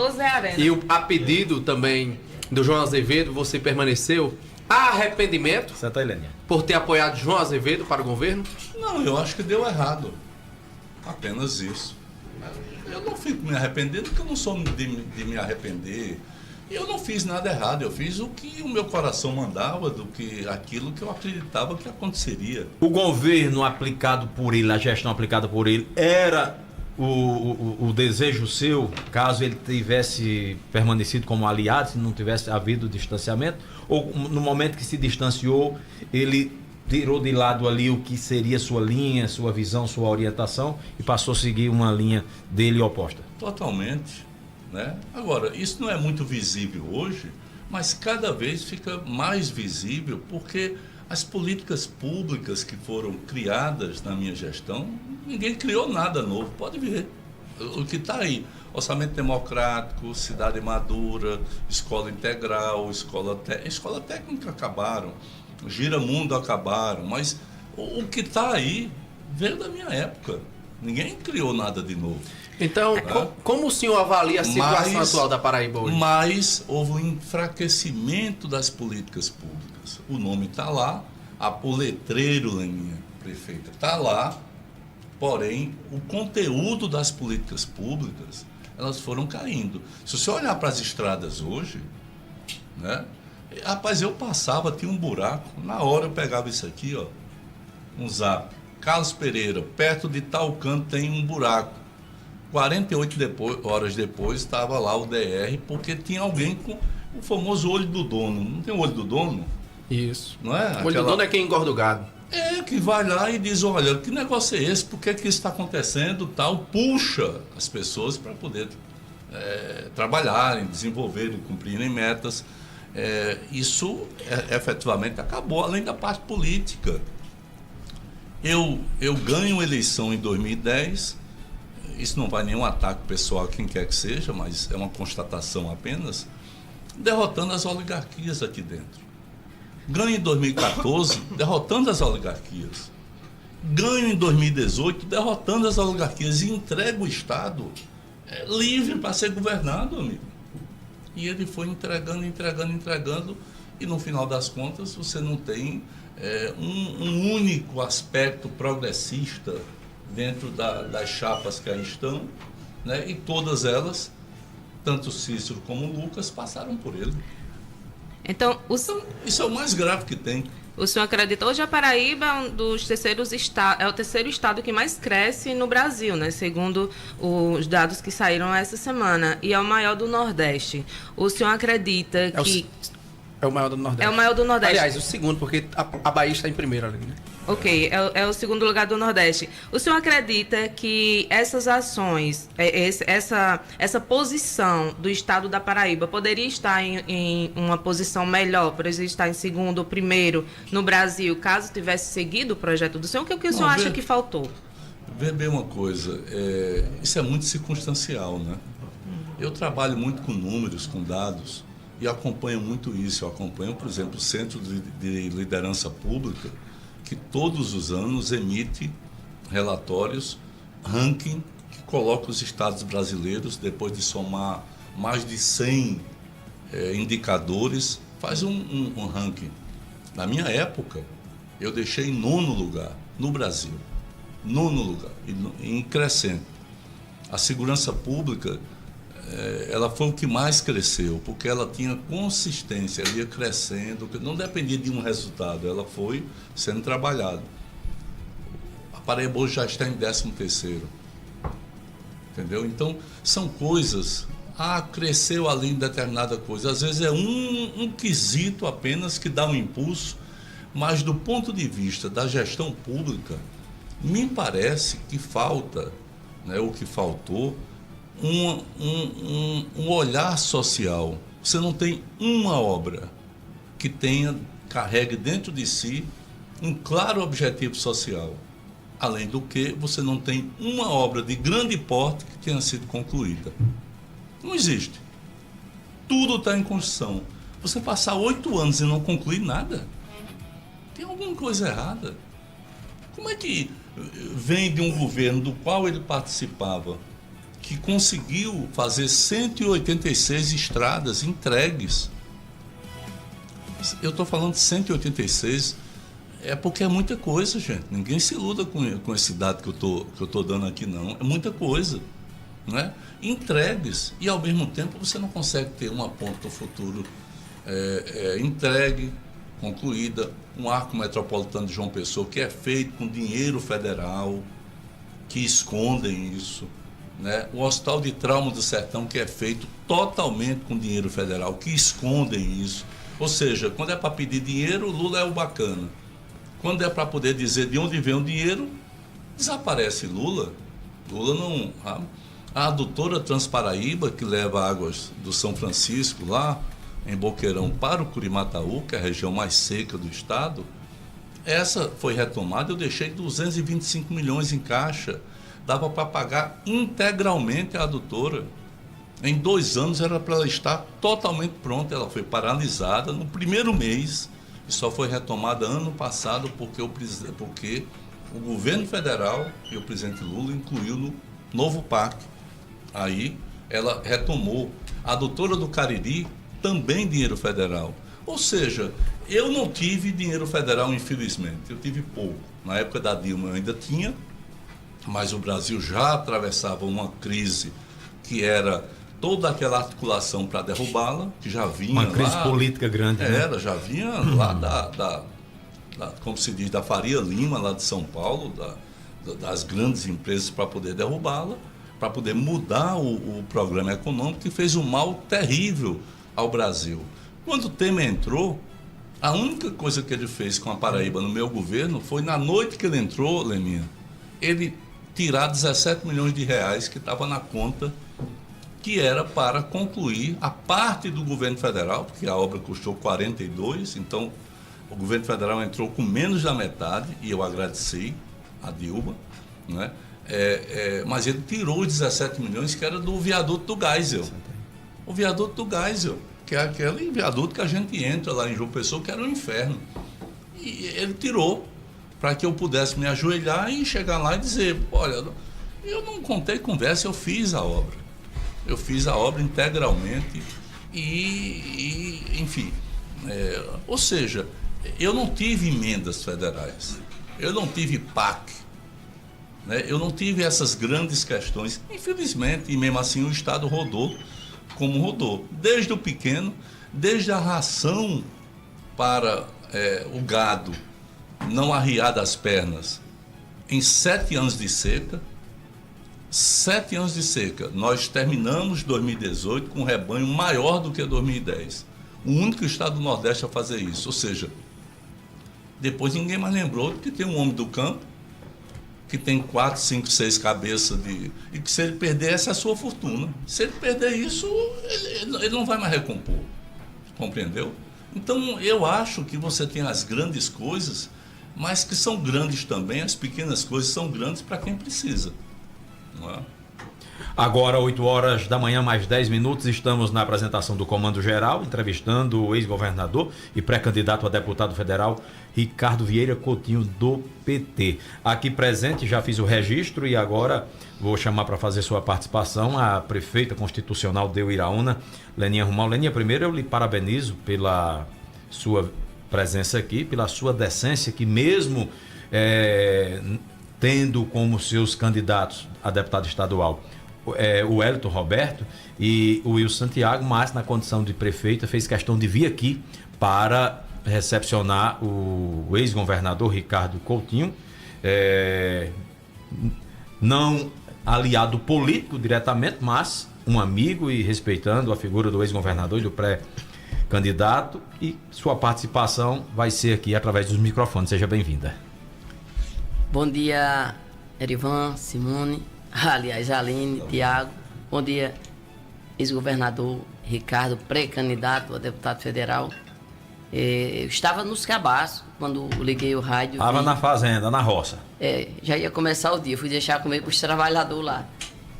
e a pedido também do João Azevedo, você permaneceu, há arrependimento Santa Helena. por ter apoiado João Azevedo para o governo? Não, eu acho que deu errado. Apenas isso. Eu não fico me arrependendo, porque eu não sou de me arrepender. Eu não fiz nada errado, eu fiz o que o meu coração mandava, aquilo que eu acreditava que aconteceria. O governo aplicado por ele, a gestão aplicada por ele, era o desejo seu, caso ele tivesse permanecido como aliado, se não tivesse havido distanciamento, ou no momento que se distanciou, ele tirou de lado ali o que seria sua linha, sua visão, sua orientação e passou a seguir uma linha dele oposta? Totalmente. Agora, isso não é muito visível hoje, mas cada vez fica mais visível, porque as políticas públicas que foram criadas na minha gestão, ninguém criou nada novo, pode ver. O que está aí, orçamento democrático, cidade madura, escola integral, escola técnica acabaram, Giramundo acabaram, mas o que está aí veio da minha época, ninguém criou nada de novo. Então, como o senhor avalia a situação atual da Paraíba hoje? Mas houve um enfraquecimento das políticas públicas. O nome está lá, o letreiro, Leninha, prefeita, está lá, porém, o conteúdo das políticas públicas, elas foram caindo. Se você olhar para as estradas hoje, rapaz, eu passava, tinha um buraco, na hora eu pegava isso aqui, um zap, Carlos Pereira, perto de tal canto tem um buraco. 48 horas depois estava lá o DR, porque tinha alguém com o famoso olho do dono. Não tem o olho do dono? Isso. Não é? O olho do dono é quem engorda o gado. Que vai lá e diz, olha, que negócio é esse? Por que isso está acontecendo? Tal, puxa as pessoas para poder trabalharem, desenvolverem, cumprirem metas. isso efetivamente acabou, além da parte política. Eu ganho eleição em 2010, isso não vai nenhum ataque pessoal a quem quer que seja, mas é uma constatação apenas, derrotando as oligarquias aqui dentro. Ganho em 2014, derrotando as oligarquias. Ganho em 2018, derrotando as oligarquias e entrego o Estado livre para ser governado, amigo. E ele foi entregando, e no final das contas você não tem um único aspecto progressista dentro das chapas que aí estão, né? E todas elas, tanto Cícero como Lucas, passaram por ele. Então, isso é o mais grave que tem. O senhor acredita? Hoje a Paraíba é um dos terceiros estados, é o terceiro estado que mais cresce no Brasil, né? Segundo os dados que saíram essa semana, e é o maior do Nordeste. O senhor acredita que... É o maior do Nordeste. É o maior do Nordeste. Aliás, o segundo, porque a Bahia está em primeiro ali, né? Ok, é o segundo lugar do Nordeste. O senhor acredita que essas ações, essa posição do estado da Paraíba poderia estar em uma posição melhor, por exemplo, estar em segundo ou primeiro no Brasil, caso tivesse seguido o projeto do senhor? O que o senhor acha que faltou? Vê bem uma coisa, isso é muito circunstancial, né? Eu trabalho muito com números, com dados, e acompanho muito isso. Eu acompanho, por exemplo, o Centro de Liderança Pública, que todos os anos emite relatórios, ranking, que coloca os estados brasileiros, depois de somar mais de 100 indicadores, faz um ranking. Na minha época, eu deixei em 9º lugar no Brasil. 9º lugar, em crescente. A segurança pública, ela foi o que mais cresceu, porque ela tinha consistência, ela ia crescendo, não dependia de um resultado, ela foi sendo trabalhada. A Paraíba hoje já está em 13º, entendeu? Então, são coisas, cresceu ali em determinada coisa, às vezes é um quesito apenas que dá um impulso, mas do ponto de vista da gestão pública, me parece que falta, né, o que faltou, um olhar social. Você não tem uma obra que carregue dentro de si um claro objetivo social. Além do que, você não tem uma obra de grande porte que tenha sido concluída. Não existe. Tudo está em construção. Você passar 8 anos e não concluir nada, tem alguma coisa errada. Como é que vem de um governo do qual ele participava, que conseguiu fazer 186 estradas entregues? Eu estou falando de 186, porque é muita coisa, gente. Ninguém se iluda com esse dado que eu tô dando aqui, não. É muita coisa, né? Entregues, e ao mesmo tempo você não consegue ter uma ponta do futuro entregue, concluída. Um arco metropolitano de João Pessoa que é feito com dinheiro federal, que escondem isso, né? O Hospital de Trauma do Sertão, que é feito totalmente com dinheiro federal, que escondem isso. Ou seja, quando é para pedir dinheiro, Lula é o bacana. Quando é para poder dizer de onde vem o dinheiro, desaparece Lula. Lula não... A adutora Transparaíba, que leva águas do São Francisco, lá em Boqueirão, para o Curimataú, que é a região mais seca do estado, essa foi retomada. Eu deixei 225 milhões em caixa. Dava para pagar integralmente a adutora. Em 2 anos era para ela estar totalmente pronta. Ela foi paralisada no primeiro mês e só foi retomada ano passado porque o governo federal e o presidente Lula incluiu no novo PAC. Aí ela retomou. A adutora do Cariri, também dinheiro federal. Ou seja, eu não tive dinheiro federal, infelizmente. Eu tive pouco. Na época da Dilma eu ainda tinha, mas o Brasil já atravessava uma crise que era toda aquela articulação para derrubá-la, que já vinha uma crise política grande, né? Já vinha lá como se diz, da Faria Lima, lá de São Paulo, das grandes empresas para poder derrubá-la, para poder mudar o programa econômico, que fez um mal terrível ao Brasil. Quando o Temer entrou, a única coisa que ele fez com a Paraíba no meu governo foi, na noite que ele entrou, Leminha, ele tirar 17 milhões de reais que estava na conta que era para concluir a parte do governo federal, porque a obra custou 42, então o governo federal entrou com menos da metade, e eu agradeci a Dilma, né? Mas ele tirou os 17 milhões que era do viaduto do Geisel. O viaduto do Geisel, que é aquele viaduto que a gente entra lá em João Pessoa, que era um inferno. E ele tirou para que eu pudesse me ajoelhar e chegar lá e dizer, olha, eu não contei conversa, eu fiz a obra. Eu fiz a obra integralmente enfim, ou seja, eu não tive emendas federais, eu não tive PAC, né? Eu não tive essas grandes questões, infelizmente, e mesmo assim o Estado rodou como rodou, desde o pequeno, desde a ração para o gado não arriar das pernas em 7 anos de seca. 7 anos de seca. Nós terminamos 2018 com um rebanho maior do que 2010. O único estado do Nordeste a fazer isso. Ou seja, depois ninguém mais lembrou que tem um homem do campo que tem 4, 5, 6 cabeças e que se ele perder, essa é a sua fortuna. Se ele perder isso, ele não vai mais recompor. Compreendeu? Então, eu acho que você tem as grandes coisas, mas que são grandes também, as pequenas coisas são grandes para quem precisa. Não é? Agora, 8 horas da manhã, mais 10 minutos, estamos na apresentação do Comando Geral, entrevistando o ex-governador e pré-candidato a deputado federal, Ricardo Vieira Coutinho, do PT. Aqui presente, já fiz o registro e agora vou chamar para fazer sua participação a prefeita constitucional de Uiraúna, Leninha Romão. Leninha, primeiro eu lhe parabenizo pela sua presença aqui, pela sua decência, que mesmo tendo como seus candidatos a deputado estadual o Wellington Roberto e o Wilson Santiago, mas na condição de prefeita fez questão de vir aqui para recepcionar o ex-governador Ricardo Coutinho, não aliado político diretamente, mas um amigo, e respeitando a figura do ex-governador e do pré-candidato, e sua participação vai ser aqui através dos microfones. Seja bem-vinda. Bom dia, Erivan, Simone, aliás, Aline, Tiago. Bom dia, ex-governador Ricardo, pré-candidato a deputado federal. Eu estava nos cabaços quando liguei o rádio. Estava na fazenda, na roça. Já ia começar o dia, fui deixar comer para os trabalhadores lá.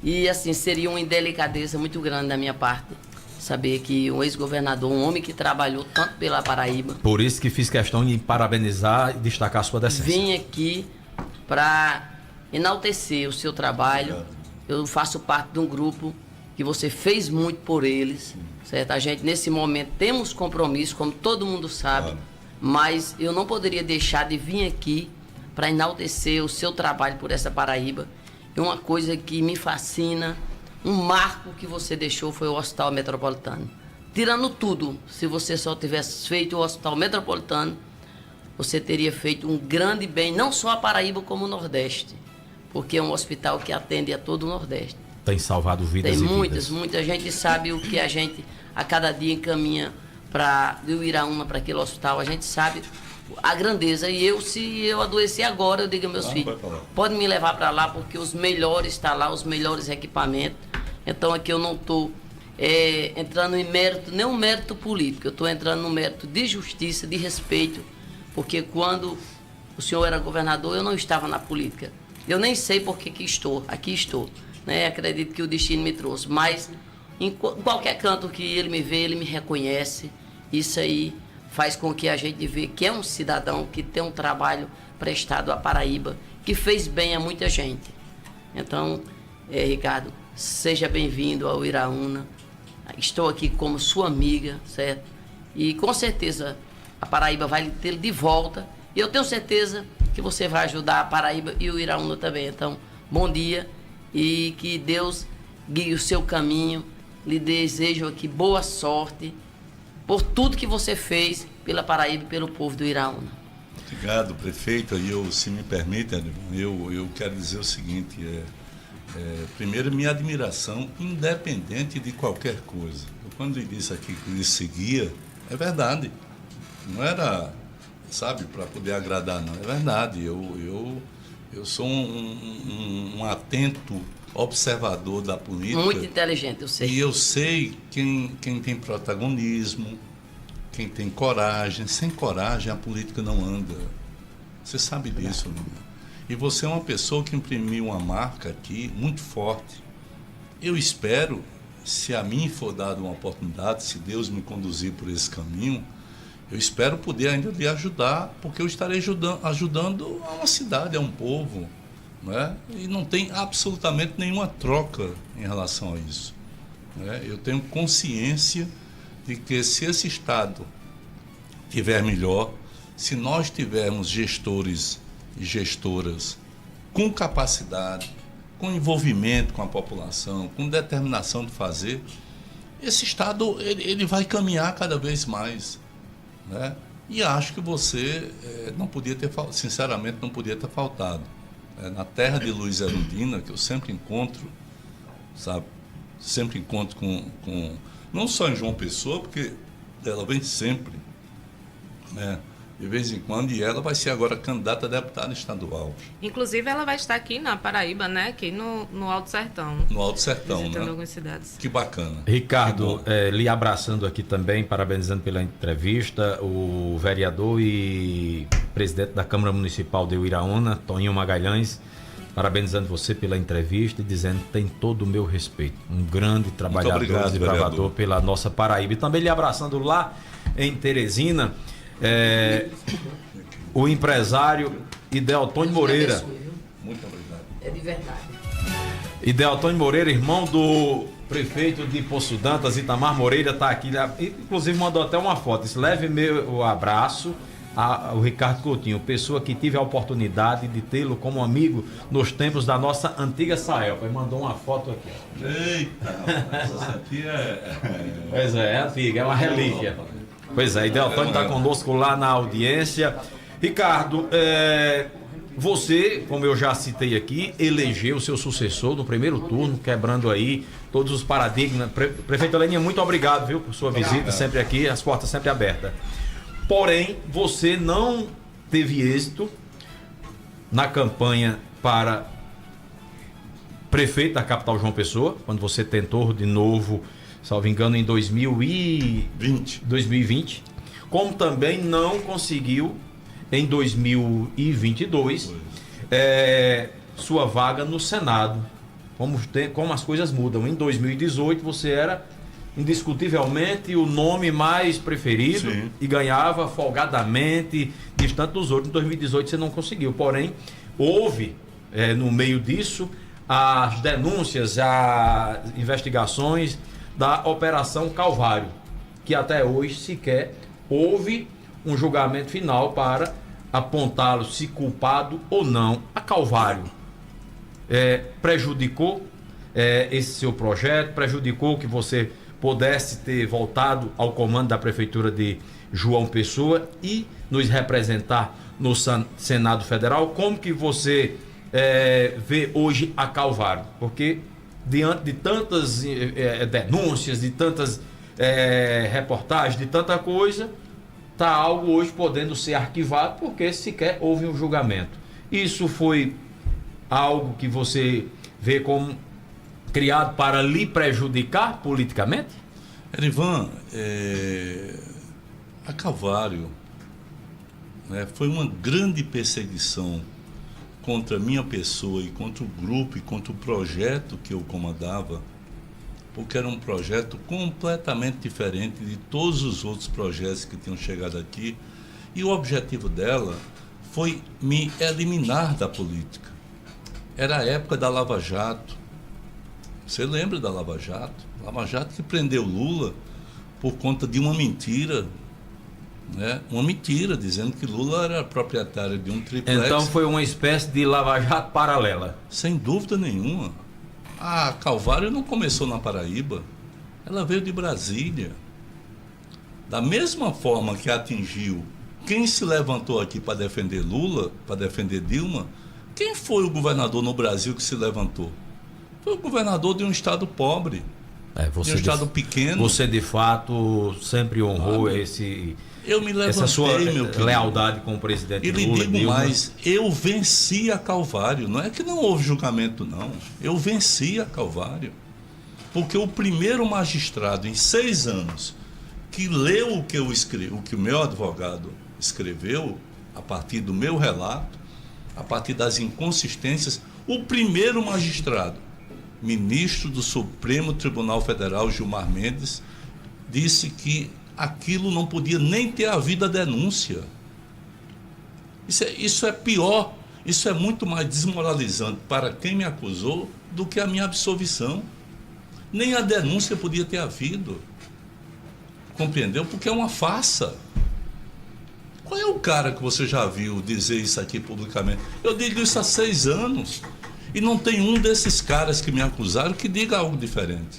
E assim, seria uma indelicadeza muito grande da minha parte saber que um ex-governador, um homem que trabalhou tanto pela Paraíba... Por isso que fiz questão de parabenizar e destacar a sua decência. Vim aqui para enaltecer o seu trabalho. Eu faço parte de um grupo que você fez muito por eles, certo? A gente, nesse momento, temos compromisso, como todo mundo sabe, mas eu não poderia deixar de vir aqui para enaltecer o seu trabalho por essa Paraíba. E uma coisa que me fascina, um marco que você deixou foi o Hospital Metropolitano. Tirando tudo, se você só tivesse feito o Hospital Metropolitano, você teria feito um grande bem, não só a Paraíba, como o Nordeste, porque é um hospital que atende a todo o Nordeste. Tem salvado vidas e vidas. Muita gente sabe o que a gente a cada dia encaminha para Uiraúna, para aquele hospital. A gente sabe a grandeza. E se eu adoecer agora, eu digo aos meus filhos, pode me levar para lá, porque os melhores estão lá, os melhores equipamentos. Então aqui eu não estou entrando em mérito, nem um mérito político, eu estou entrando no mérito de justiça, de respeito, porque quando o senhor era governador, eu não estava na política. Eu nem sei por que estou, aqui estou. Né? Acredito que o destino me trouxe, mas em qualquer canto que ele me vê, ele me reconhece. Isso aí faz com que a gente veja que é um cidadão que tem um trabalho prestado à Paraíba, que fez bem a muita gente. Então, Ricardo, seja bem-vindo ao Uiraúna. Estou aqui como sua amiga, certo? E com certeza a Paraíba vai ter de volta. E eu tenho certeza que você vai ajudar a Paraíba e o Uiraúna também. Então, bom dia e que Deus guie o seu caminho. Lhe desejo aqui boa sorte por tudo que você fez pela Paraíba e pelo povo do Uiraúna. Obrigado, prefeito. E se me permite, eu quero dizer o seguinte, primeiro, minha admiração, independente de qualquer coisa. Quando ele disse aqui que ele seguia, é verdade. Não era, sabe, para poder agradar, não. É verdade. Eu sou um atento observador da política. Muito inteligente, eu sei. E eu sei quem tem protagonismo, quem tem coragem. Sem coragem, a política não anda. Você sabe disso, Lula. E você é uma pessoa que imprimiu uma marca aqui muito forte. Eu espero, se a mim for dada uma oportunidade, se Deus me conduzir por esse caminho, eu espero poder ainda lhe ajudar, porque eu estarei ajudando a uma cidade, a um povo, né? E não tem absolutamente nenhuma troca em relação a isso, né? Eu tenho consciência de que se esse Estado estiver melhor, se nós tivermos gestores e gestoras com capacidade, com envolvimento com a população, com determinação de fazer, esse Estado ele vai caminhar cada vez mais, né? E acho que você não podia ter, sinceramente, não podia ter faltado. Na terra de Luiz Erundina, que eu sempre encontro, sabe? Sempre encontro com não só em João Pessoa, porque ela vem sempre, né? De vez em quando, e ela vai ser agora candidata a deputada estadual. Inclusive, ela vai estar aqui na Paraíba, né? Aqui no Alto Sertão. No Alto Sertão, visitando, né? algumas cidades. Que bacana. Ricardo, lhe abraçando aqui também, parabenizando pela entrevista, o vereador e presidente da Câmara Municipal de Uiraúna, Toninho Magalhães, parabenizando você pela entrevista e dizendo que tem todo o meu respeito. Um grande trabalhador e desbravador pela nossa Paraíba. E também lhe abraçando lá em Teresina, o empresário Ideltônio Moreira. Muito obrigado. É de verdade. Ideltônio Moreira, irmão do prefeito de Poço Dantas, Itamar Moreira, está aqui. Inclusive mandou até uma foto. Disse, leve meu abraço ao Ricardo Coutinho, pessoa que tive a oportunidade de tê-lo como amigo nos tempos da nossa antiga Saelpa. Ele mandou uma foto aqui. Eita, essa aqui Pois é antiga, é uma relíquia. Pois é, Ideltônio está conosco lá na audiência. Ricardo, você, como eu já citei aqui, elegeu o seu sucessor no primeiro turno, quebrando aí todos os paradigmas. Prefeito Leninha, muito obrigado, viu, por sua visita, sempre aqui, as portas sempre abertas. Porém, você não teve êxito na campanha para prefeito da capital João Pessoa, quando você tentou de novo, salvo engano, em 2020, como também não conseguiu em 2022 sua vaga no Senado. Como as coisas mudam. Em 2018 você era indiscutivelmente o nome mais preferido. Sim. E ganhava folgadamente, distante dos outros. Em 2018 você não conseguiu. Porém, houve no meio disso as denúncias, as investigações da Operação Calvário, que até hoje sequer houve um julgamento final para apontá-lo se culpado ou não. A Calvário prejudicou esse seu projeto, prejudicou que você pudesse ter voltado ao comando da Prefeitura de João Pessoa e nos representar no Senado Federal. Como que você vê hoje a Calvário? Porque diante de tantas denúncias, de tantas reportagens, de tanta coisa, está algo hoje podendo ser arquivado porque sequer houve um julgamento. Isso foi algo que você vê como criado para lhe prejudicar politicamente? Erivan, a Calvário foi uma grande perseguição contra a minha pessoa e contra o grupo e contra o projeto que eu comandava, porque era um projeto completamente diferente de todos os outros projetos que tinham chegado aqui, e o objetivo dela foi me eliminar da política. Era a época da Lava Jato. Você lembra da Lava Jato? Lava Jato que prendeu Lula por conta de uma mentira, uma mentira, dizendo que Lula era proprietário de um triplex. Então foi uma espécie de Lava Jato paralela. Sem dúvida nenhuma. A Calvário não começou na Paraíba, ela veio de Brasília. Da mesma forma que atingiu quem se levantou aqui para defender Lula, para defender Dilma, quem foi o governador no Brasil que se levantou? Foi o governador de um estado pobre, Você um estado pequeno. Você, de fato, sempre honrou essa sua lealdade com o presidente Lula. E lhe digo mais, eu venci a Calvário. Não é que não houve julgamento, não. Eu venci a Calvário. Porque o primeiro magistrado em 6 anos que leu o que eu escrevi, o que o meu advogado escreveu, a partir do meu relato, a partir das inconsistências, o primeiro magistrado, ministro do Supremo Tribunal Federal, Gilmar Mendes, disse que aquilo não podia nem ter havido a denúncia. Isso é pior, isso é muito mais desmoralizante para quem me acusou do que a minha absolvição. Nem a denúncia podia ter havido. Compreendeu? Porque é uma farsa. Qual é o cara que você já viu dizer isso aqui publicamente? Eu digo isso há 6 anos. E não tem um desses caras que me acusaram que diga algo diferente.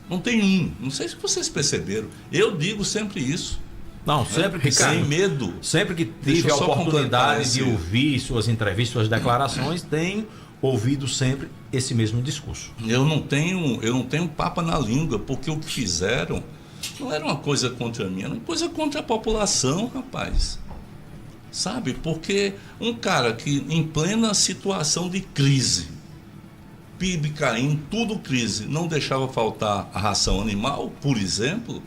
Não tem um. Não sei se vocês perceberam. Eu digo sempre isso. Não, sempre que sem medo. Sempre que tive a oportunidade de ouvir suas entrevistas, suas declarações, tenho ouvido sempre esse mesmo discurso. Eu não tenho papa na língua, porque o que fizeram não era uma coisa contra mim, era uma coisa contra a população, rapaz. Sabe? Porque um cara que em plena situação de crise, PIB caindo, tudo crise, não deixava faltar a ração animal, por exemplo,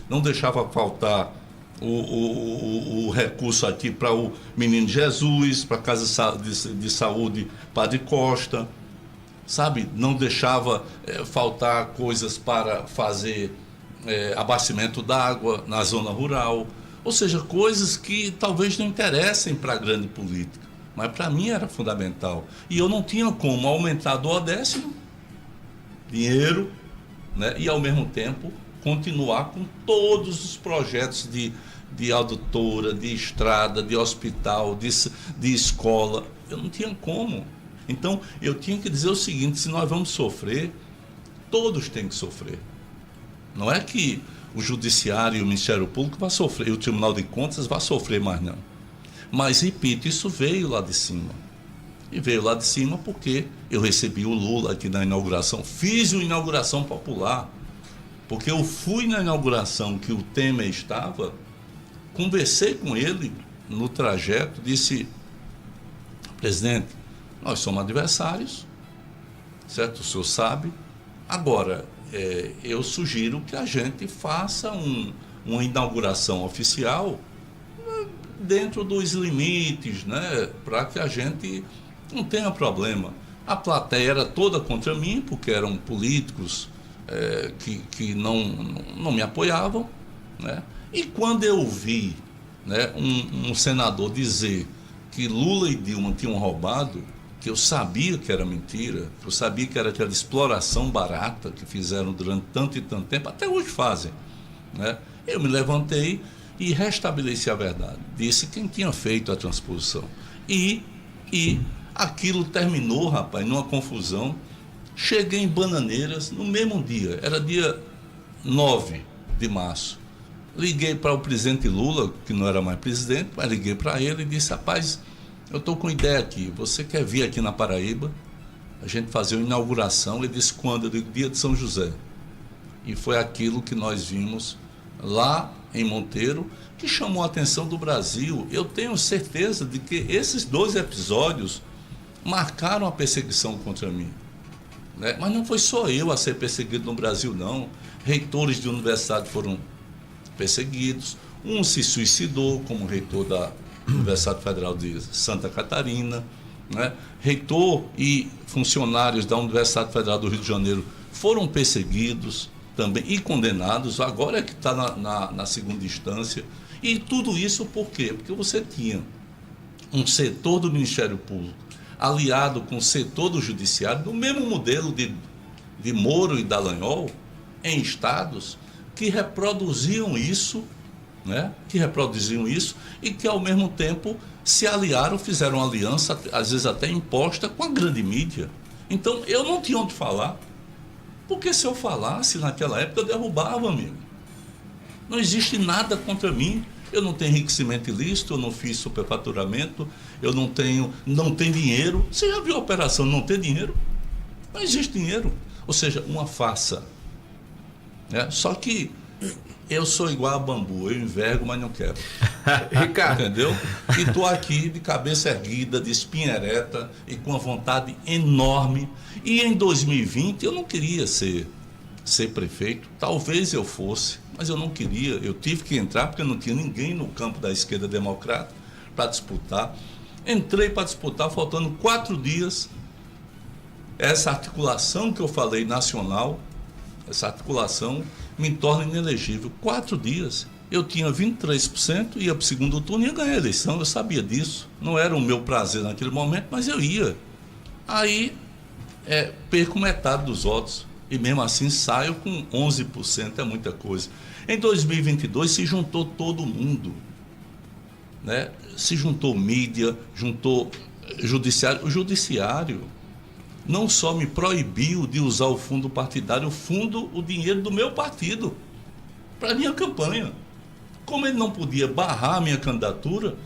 não deixava faltar o recurso aqui para o Menino Jesus, para a Casa de Saúde Padre Costa, sabe? Não deixava faltar coisas para fazer abastecimento d'água na zona rural, ou seja, coisas que talvez não interessem para a grande política, mas para mim era fundamental. E eu não tinha como aumentar do 10º dinheiro, né? E ao mesmo tempo continuar com todos os projetos de adutora, de estrada, de hospital, de escola. Eu não tinha como. Então, eu tinha que dizer o seguinte: se nós vamos sofrer, todos têm que sofrer. Não é que o Judiciário e o Ministério Público vão sofrer, e o Tribunal de Contas vai sofrer mais não. Mas, repito, isso veio lá de cima. E veio lá de cima porque eu recebi o Lula aqui na inauguração, fiz uma inauguração popular, porque eu fui na inauguração que o Temer estava, conversei com ele no trajeto, disse: presidente, nós somos adversários, certo? O senhor sabe. Agora, eu sugiro que a gente faça uma inauguração oficial dentro dos limites, né? Para que a gente não tenha problema. A plateia era toda contra mim, porque eram políticos que não me apoiavam, né? E quando eu vi, né, um senador dizer que Lula e Dilma tinham roubado, que eu sabia que era mentira, que eu sabia que era aquela exploração barata que fizeram durante tanto e tanto tempo, até hoje fazem, né? Eu me levantei e restabeleci a verdade, disse quem tinha feito a transposição. E aquilo terminou, rapaz, numa confusão. Cheguei em Bananeiras no mesmo dia, era dia 9 de março. Liguei para o presidente Lula, que não era mais presidente, mas liguei para ele e disse: rapaz, eu estou com ideia aqui, você quer vir aqui na Paraíba, a gente fazer uma inauguração? Ele disse: quando? Eu digo: dia de São José. E foi aquilo que nós vimos lá em Monteiro, que chamou a atenção do Brasil. Eu tenho certeza de que esses 2 episódios marcaram a perseguição contra mim, né? Mas não foi só eu a ser perseguido no Brasil, não. Reitores de universidade foram perseguidos, um se suicidou como reitor da Universidade Federal de Santa Catarina, né? Reitor e funcionários da Universidade Federal do Rio de Janeiro foram perseguidos também e condenados, agora é que está na segunda instância. E tudo isso por quê? Porque você tinha um setor do Ministério Público aliado com o setor do Judiciário, no mesmo modelo de Moro e Dallagnol, em estados que reproduziam isso, né? Que reproduziam isso e que, ao mesmo tempo, se aliaram, fizeram uma aliança, às vezes até imposta, com a grande mídia. Então, eu não tinha onde falar, porque se eu falasse naquela época, eu derrubava, amigo. Não existe nada contra mim. Eu não tenho enriquecimento ilícito, eu não fiz superfaturamento, eu não tenho dinheiro. Você já viu a operação não ter dinheiro? Não existe dinheiro. Ou seja, uma farsa. Né? Só que eu sou igual a bambu, eu envergo, mas não quebro. Ricardo. Entendeu? E estou aqui de cabeça erguida, de espinha ereta e com uma vontade enorme. E em 2020 eu não queria ser prefeito, talvez eu fosse, mas eu não queria. Eu tive que entrar porque não tinha ninguém no campo da esquerda democrata para disputar. Entrei para disputar, faltando 4 dias. Essa articulação que eu falei nacional, essa articulação me torna inelegível. 4 dias. Eu tinha 23%, ia para o segundo turno e ia ganhar a eleição. Eu sabia disso. Não era o meu prazer naquele momento, mas eu ia. Aí perco metade dos votos. E mesmo assim saio com 11%, é muita coisa. Em 2022 se juntou todo mundo. Né? Se juntou mídia, juntou judiciário. O judiciário não só me proibiu de usar o fundo partidário, o dinheiro do meu partido, para minha campanha. Como ele não podia barrar a minha candidatura,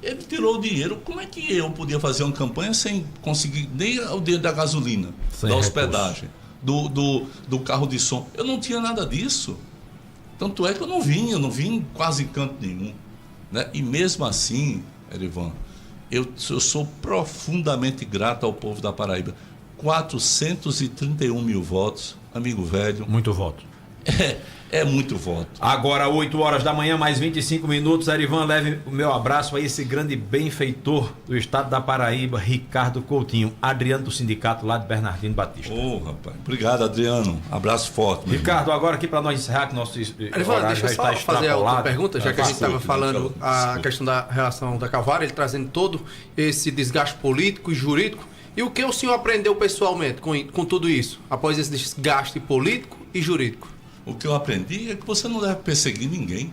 ele tirou o dinheiro. Como é que eu podia fazer uma campanha sem conseguir nem o dinheiro da gasolina, da hospedagem, do carro de som? Eu não tinha nada disso. Tanto é que eu não vim quase em canto nenhum. Né? E mesmo assim, Erivan, eu sou profundamente grato ao povo da Paraíba. 431 mil votos, amigo velho. Muito voto. É muito voto. Agora, 8 horas da manhã, mais 25 minutos. Erivan, leve o meu abraço a esse grande benfeitor do estado da Paraíba, Ricardo Coutinho, Adriano do sindicato lá de Bernardino Batista. Rapaz. Obrigado, Adriano. Abraço forte. Ricardo, irmão. Agora aqui para nós encerrar, que nosso Erivan, deixa eu só fazer a outra pergunta, já que a gente estava falando a questão da relação da Calvário, ele trazendo todo esse desgaste político e jurídico. E o que o senhor aprendeu pessoalmente com tudo isso, após esse desgaste político e jurídico? O que eu aprendi é que você não deve perseguir ninguém.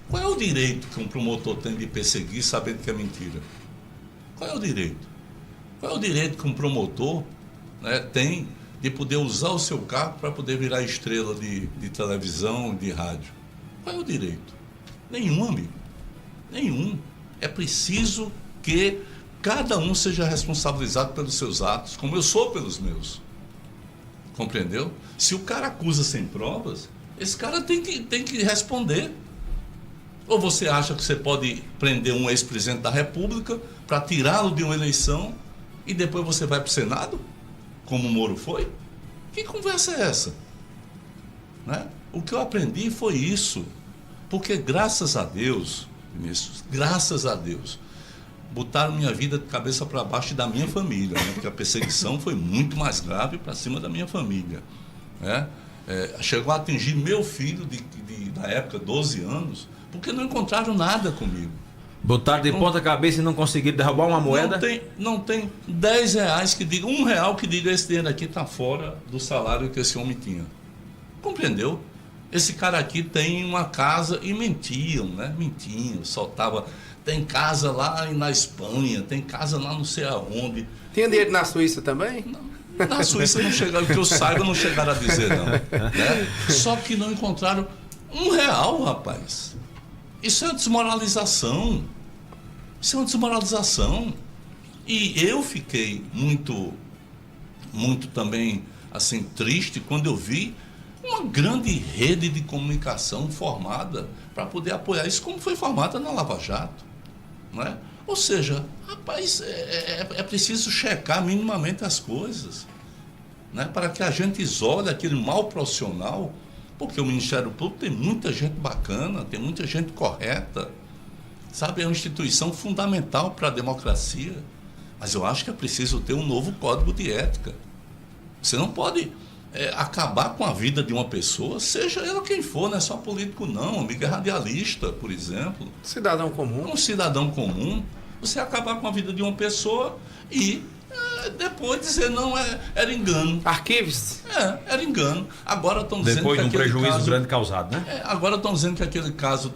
Qual é o direito que um promotor tem de perseguir sabendo que é mentira? Qual é o direito? Qual é o direito que um promotor, né, tem de poder usar o seu cargo para poder virar estrela de televisão, de rádio? Qual é o direito? Nenhum, amigo. Nenhum. É preciso que cada um seja responsabilizado pelos seus atos, como eu sou pelos meus. Compreendeu? Se o cara acusa sem provas, esse cara tem que responder. Ou você acha que você pode prender um ex-presidente da República para tirá-lo de uma eleição e depois você vai para o Senado, como o Moro foi? Que conversa é essa? Né? O que eu aprendi foi isso. Porque graças a Deus, Vinícius, graças a Deus, botaram minha vida de cabeça para baixo da minha família, né? Porque a perseguição foi muito mais grave para cima da minha família. Né? Chegou a atingir meu filho, na época, 12 anos, porque não encontraram nada comigo. Botaram de ponta cabeça e não conseguiram derrubar uma moeda? Não tem 10 reais que diga, R$1 que diga esse dinheiro aqui está fora do salário que esse homem tinha. Compreendeu? Esse cara aqui tem uma casa, e mentiam, né? Mentiam, soltava. Tem casa lá na Espanha, tem casa lá não sei aonde. Tem dinheiro na Suíça também? Não, na Suíça não chegaram, que eu saiba, não chegaram a dizer não. Né? Só que não encontraram R$1, rapaz. Isso é uma desmoralização. Isso é uma desmoralização. E eu fiquei muito também assim triste quando eu vi uma grande rede de comunicação formada para poder apoiar isso, como foi formada na Lava Jato. Né? Ou seja, rapaz, é preciso checar minimamente as coisas, né? Para que a gente isole aquele mal profissional, porque o Ministério Público tem muita gente bacana, tem muita gente correta, sabe? É uma instituição fundamental para a democracia, mas eu acho que é preciso ter um novo código de ética. Você não pode acabar com a vida de uma pessoa, seja ela quem for, não é só político não, amigo, é radialista, por exemplo. Cidadão comum. Um cidadão comum, você acabar com a vida de uma pessoa e depois dizer, não, era engano. Arquives? Era engano. Agora estão dizendo depois que de um prejuízo grande causado, né? Agora estão dizendo que aquele caso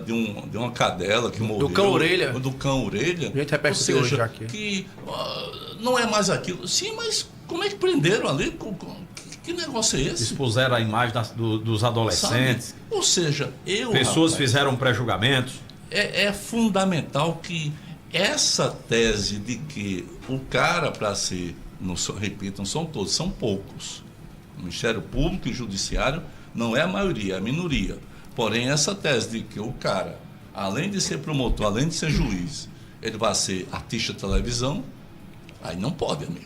de uma cadela que morreu. Do cão-orelha. Do cão-orelha. A gente repercutiu hoje já aqui. Que não é mais aquilo. Sim, mas como é que prenderam ali? Que negócio é esse? Expuseram a imagem dos adolescentes. Sabe? Ou seja, pessoas fizeram pré-julgamentos. É fundamental que essa tese de que o cara para ser, repito, não são todos, são poucos. O Ministério Público e o Judiciário Não é a maioria, é a minoria. Porém, essa tese de que o cara, além de ser promotor, além de ser juiz, ele vai ser artista de televisão, aí não pode, amigo.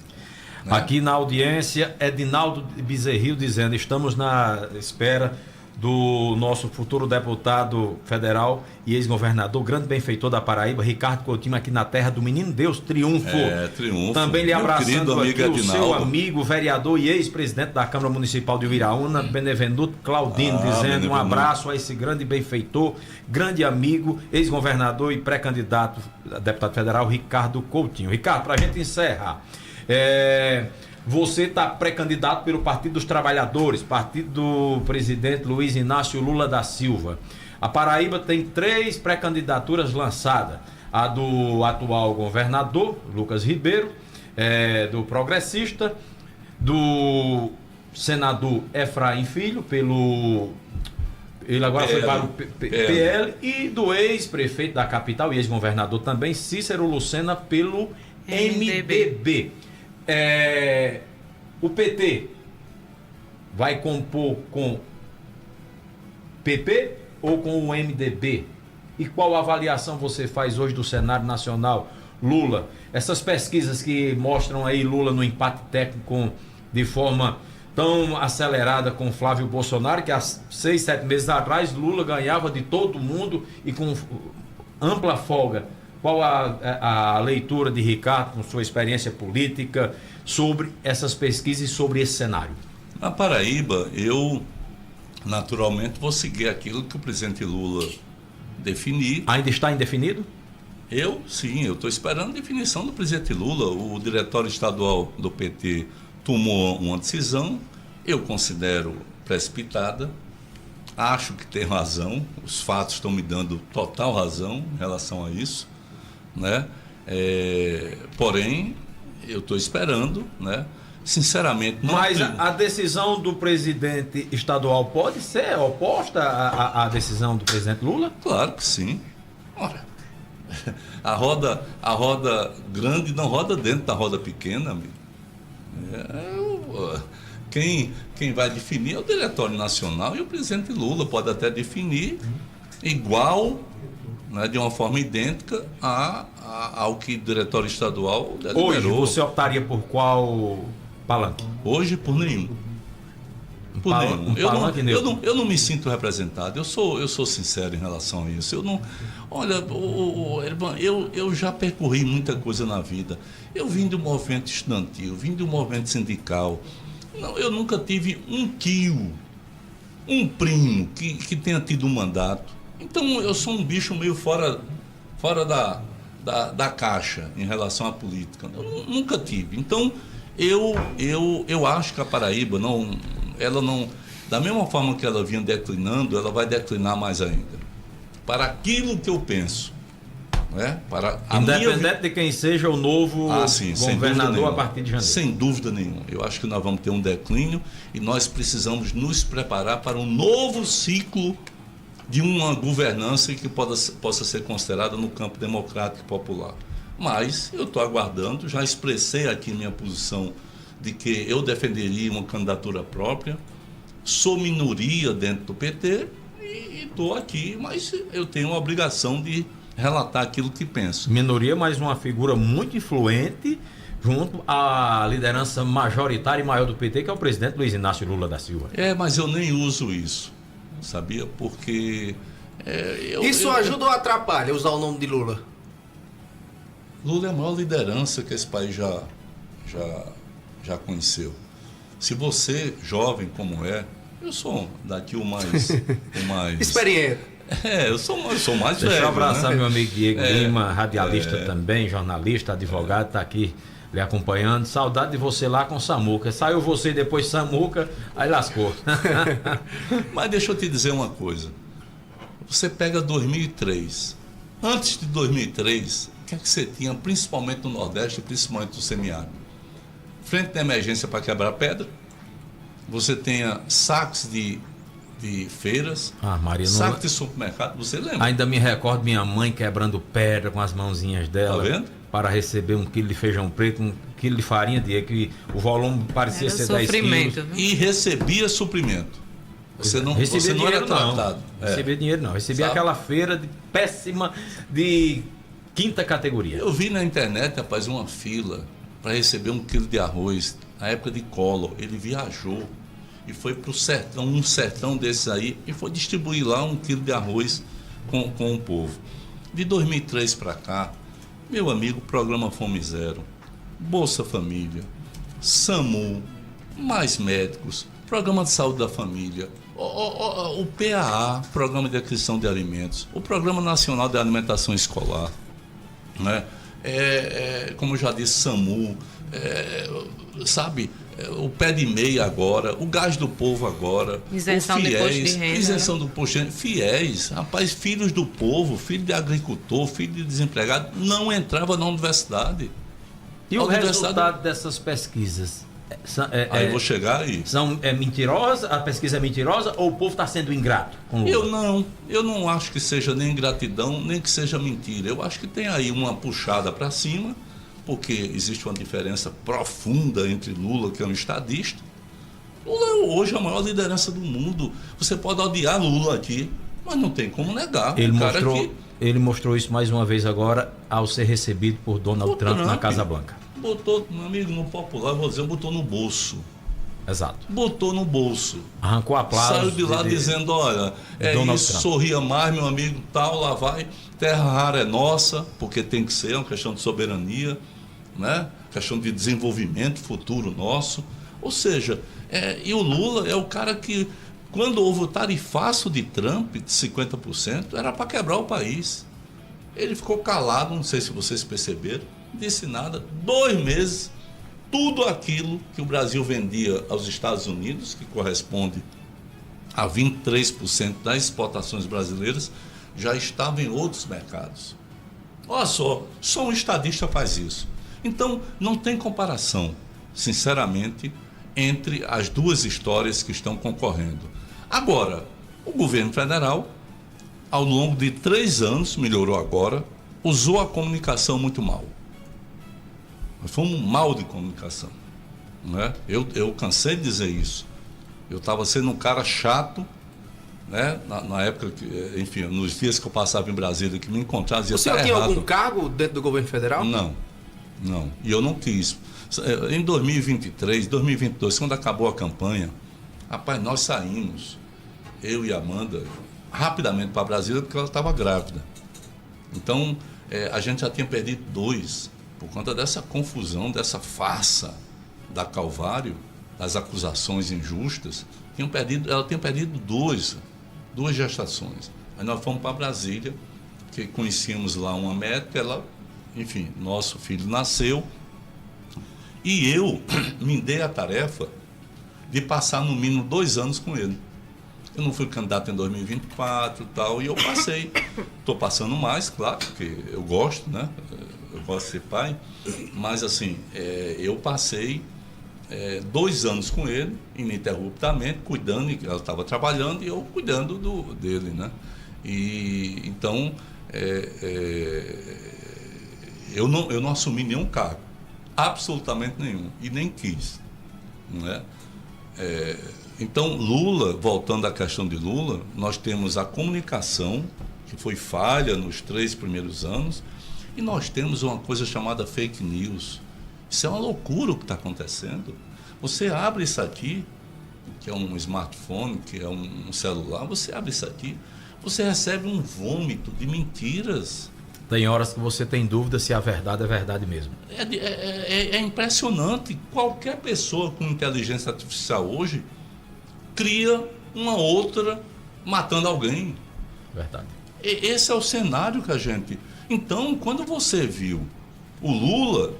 Né? Aqui na audiência, Edinaldo Bezerril dizendo: estamos na espera do nosso futuro deputado federal e ex-governador, grande benfeitor da Paraíba, Ricardo Coutinho, aqui na terra do Menino Deus, triunfo. Triunfo. Também lhe abraçando aqui o Edinaldo. seu amigo, vereador e ex-presidente da Câmara Municipal de Uiraúna, Benevenuto Claudino, dizendo Benevenuto. um abraço a esse grande benfeitor, grande amigo, ex-governador e pré-candidato a deputado federal, Ricardo Coutinho. Ricardo, para a gente encerrar, você está pré-candidato pelo Partido dos Trabalhadores, partido do presidente Luiz Inácio Lula da Silva. A Paraíba tem 3 pré-candidaturas lançadas: a do atual governador, Lucas Ribeiro, do progressista, do senador Efraim Filho, ele agora foi para o PL, e do ex-prefeito da capital e ex-governador também, Cícero Lucena, pelo MDB. O PT vai compor com PP ou com o MDB? E qual avaliação você faz hoje do cenário nacional? Lula, essas pesquisas que mostram aí Lula no empate técnico de forma tão acelerada com Flávio Bolsonaro, que há 6, 7 meses atrás Lula ganhava de todo mundo e com ampla folga. Qual a leitura de Ricardo, com sua experiência política, sobre essas pesquisas e sobre esse cenário? Na Paraíba, eu naturalmente vou seguir aquilo que o presidente Lula definir. Ainda está indefinido? Eu estou esperando a definição do presidente Lula. O diretório estadual do PT tomou uma decisão, eu considero precipitada, acho que tem razão, os fatos estão me dando total razão em relação a isso, né? Porém, eu estou esperando, né? Sinceramente, não. Mas a decisão do presidente estadual pode ser oposta à decisão do presidente Lula? Claro que sim. Ora, a roda grande não roda dentro da roda pequena, amigo. Quem vai definir é o Diretório Nacional, e o presidente Lula pode até definir igual, né, de uma forma idêntica ao que o Diretório Estadual deliberou. Hoje você optaria por qual palanque? Hoje, por nenhum. Por nenhum. Eu não me sinto representado. Eu sou sincero em relação a isso. Olha, eu já percorri muita coisa na vida. Eu vim do movimento estudantil, vim do movimento sindical. Não, eu nunca tive um tio, um primo que tenha tido um mandato. Então eu sou um bicho meio fora da caixa em relação à política. Eu nunca tive. Então eu acho que a Paraíba ela não, da mesma forma que ela vinha declinando, ela vai declinar mais ainda. Para aquilo que eu penso, né? Independente de quem seja o novo governador a partir de janeiro. Sem dúvida nenhuma. Eu acho que nós vamos ter um declínio e nós precisamos nos preparar para um novo ciclo de uma governança que possa ser considerada no campo democrático e popular. Mas eu estou aguardando, já expressei aqui minha posição de que eu defenderia uma candidatura própria, sou minoria dentro do PT e estou aqui, mas eu tenho a obrigação de relatar aquilo que penso. Minoria, mas uma figura muito influente junto à liderança majoritária e maior do PT, que é o presidente Luiz Inácio Lula da Silva. Mas eu nem uso isso, sabia? Porque... Isso ajuda ou atrapalha usar o nome de Lula? Lula é a maior liderança que esse país já conheceu. Se você, jovem como eu sou daqui o mais experiente. Eu sou mais velho. Deixa eu abraçar, né? meu amigo Diego Lima, radialista também, jornalista, advogado, está aqui lhe acompanhando. Saudade de você lá com Samuca. Saiu você e depois Samuca, aí lascou. Mas deixa eu te dizer uma coisa. Você pega 2003. Antes de 2003, o que é que você tinha, principalmente no Nordeste, principalmente no semiárido? Frente de emergência para quebrar pedra. Você tenha saques de feiras, Maria, saques de supermercado, você lembra? Ainda me recordo minha mãe quebrando pedra com as mãozinhas dela. Tá vendo? Para receber 1 quilo de feijão preto, 1 quilo de farinha, que o volume parecia ser 10 quilos. E recebia suprimento. Você não dinheiro era tratado. Recebi dinheiro não. Recebi Sabe? aquela feira péssima de 5ª categoria. Eu vi na internet, rapaz, uma fila para receber 1 quilo de arroz. Na época de Collor, ele viajou e foi para o sertão, um sertão desses aí, e foi distribuir lá 1 quilo de arroz com o povo. De 2003 para cá, meu amigo, programa Fome Zero, Bolsa Família, SAMU, mais médicos, Programa de Saúde da Família, o PAA, Programa de Aquisição de Alimentos, o Programa Nacional de Alimentação Escolar, né? Como eu já disse, SAMU, sabe, o pé de meia agora, o gás do povo agora, isenção o FIES, de imposto de renda, isenção do imposto de renda, FIES, rapaz, filhos do povo, filho de agricultor, filho de desempregado, não entrava na universidade. E o resultado dessas pesquisas? Aí eu vou chegar aí. É mentirosa? A pesquisa é mentirosa ou o povo está sendo ingrato com Lula? Eu não acho que seja nem ingratidão, nem que seja mentira. Eu acho que tem aí uma puxada para cima, porque existe uma diferença profunda entre Lula, que é um estadista. Lula é hoje a maior liderança do mundo. Você pode odiar Lula aqui, mas não tem como negar. Ele mostrou isso mais uma vez agora ao ser recebido por Donald Trump na Casa Branca. Botou, meu amigo, no popular, vou dizer, botou no bolso. Exato. Botou no bolso. Arrancou aplausos. Saiu de lá dizendo, olha, isso, Trump. Sorria mais, meu amigo, tal, lá vai. Terra rara é nossa, porque tem que ser, é uma questão de soberania, né? Questão de desenvolvimento futuro nosso. Ou seja, e o Lula é o cara que, quando houve o tarifaço de Trump, de 50%, era para quebrar o país. Ele ficou calado, não sei se vocês perceberam, não disse nada. 2 meses, tudo aquilo que o Brasil vendia aos Estados Unidos, que corresponde a 23% das exportações brasileiras, já estava em outros mercados. Olha só um estadista faz isso. Então, não tem comparação, sinceramente, entre as duas histórias que estão concorrendo. Agora, o governo federal, ao longo de 3 anos, melhorou agora, usou a comunicação muito mal. Nós fomos mal de comunicação, né? Eu cansei de dizer isso. Eu estava sendo um cara chato, né? Na época, enfim, nos dias que eu passava em Brasília, que me encontrava, dizia, o senhor tinha algum cargo dentro do governo federal? Não. E eu não quis. Em 2023, 2022, quando acabou a campanha, rapaz, nós saímos, eu e a Amanda, rapidamente para Brasília, porque ela estava grávida. Então, a gente já tinha perdido 2, por conta dessa confusão, dessa farsa da Calvário, das acusações injustas. Ela tinha perdido 2 gestações. Aí nós fomos para Brasília, que conhecíamos lá uma médica, enfim, nosso filho nasceu, e eu me dei a tarefa de passar no mínimo 2 anos com ele. Eu não fui candidato em 2024 e tal, e eu passei. Estou passando mais, claro, porque eu gosto, né? Eu gosto de ser pai, mas assim, eu passei 2 anos com ele, ininterruptamente, cuidando, ela estava trabalhando e eu cuidando dele, né? E então eu não assumi nenhum cargo, absolutamente nenhum, e nem quis, né? Então, Lula, voltando à questão de Lula, nós temos a comunicação, que foi falha nos 3 primeiros anos, e nós temos uma coisa chamada fake news. Isso é uma loucura o que está acontecendo. Você abre isso aqui, que é um smartphone, que é um celular, você abre isso aqui, você recebe um vômito de mentiras. Tem horas que você tem dúvida se a verdade é verdade mesmo. É impressionante. Qualquer pessoa com inteligência artificial hoje cria uma outra matando alguém. Verdade. Esse é o cenário que a gente... Então, quando você viu o Lula,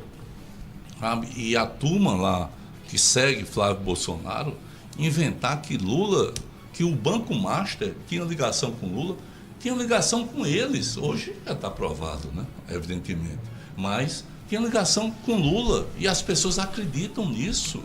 sabe, e a turma lá que segue Flávio Bolsonaro, inventar que o Banco Master tinha ligação com Lula, tinha ligação com eles. Hoje já está provado, né? Evidentemente. Mas tinha ligação com Lula e as pessoas acreditam nisso.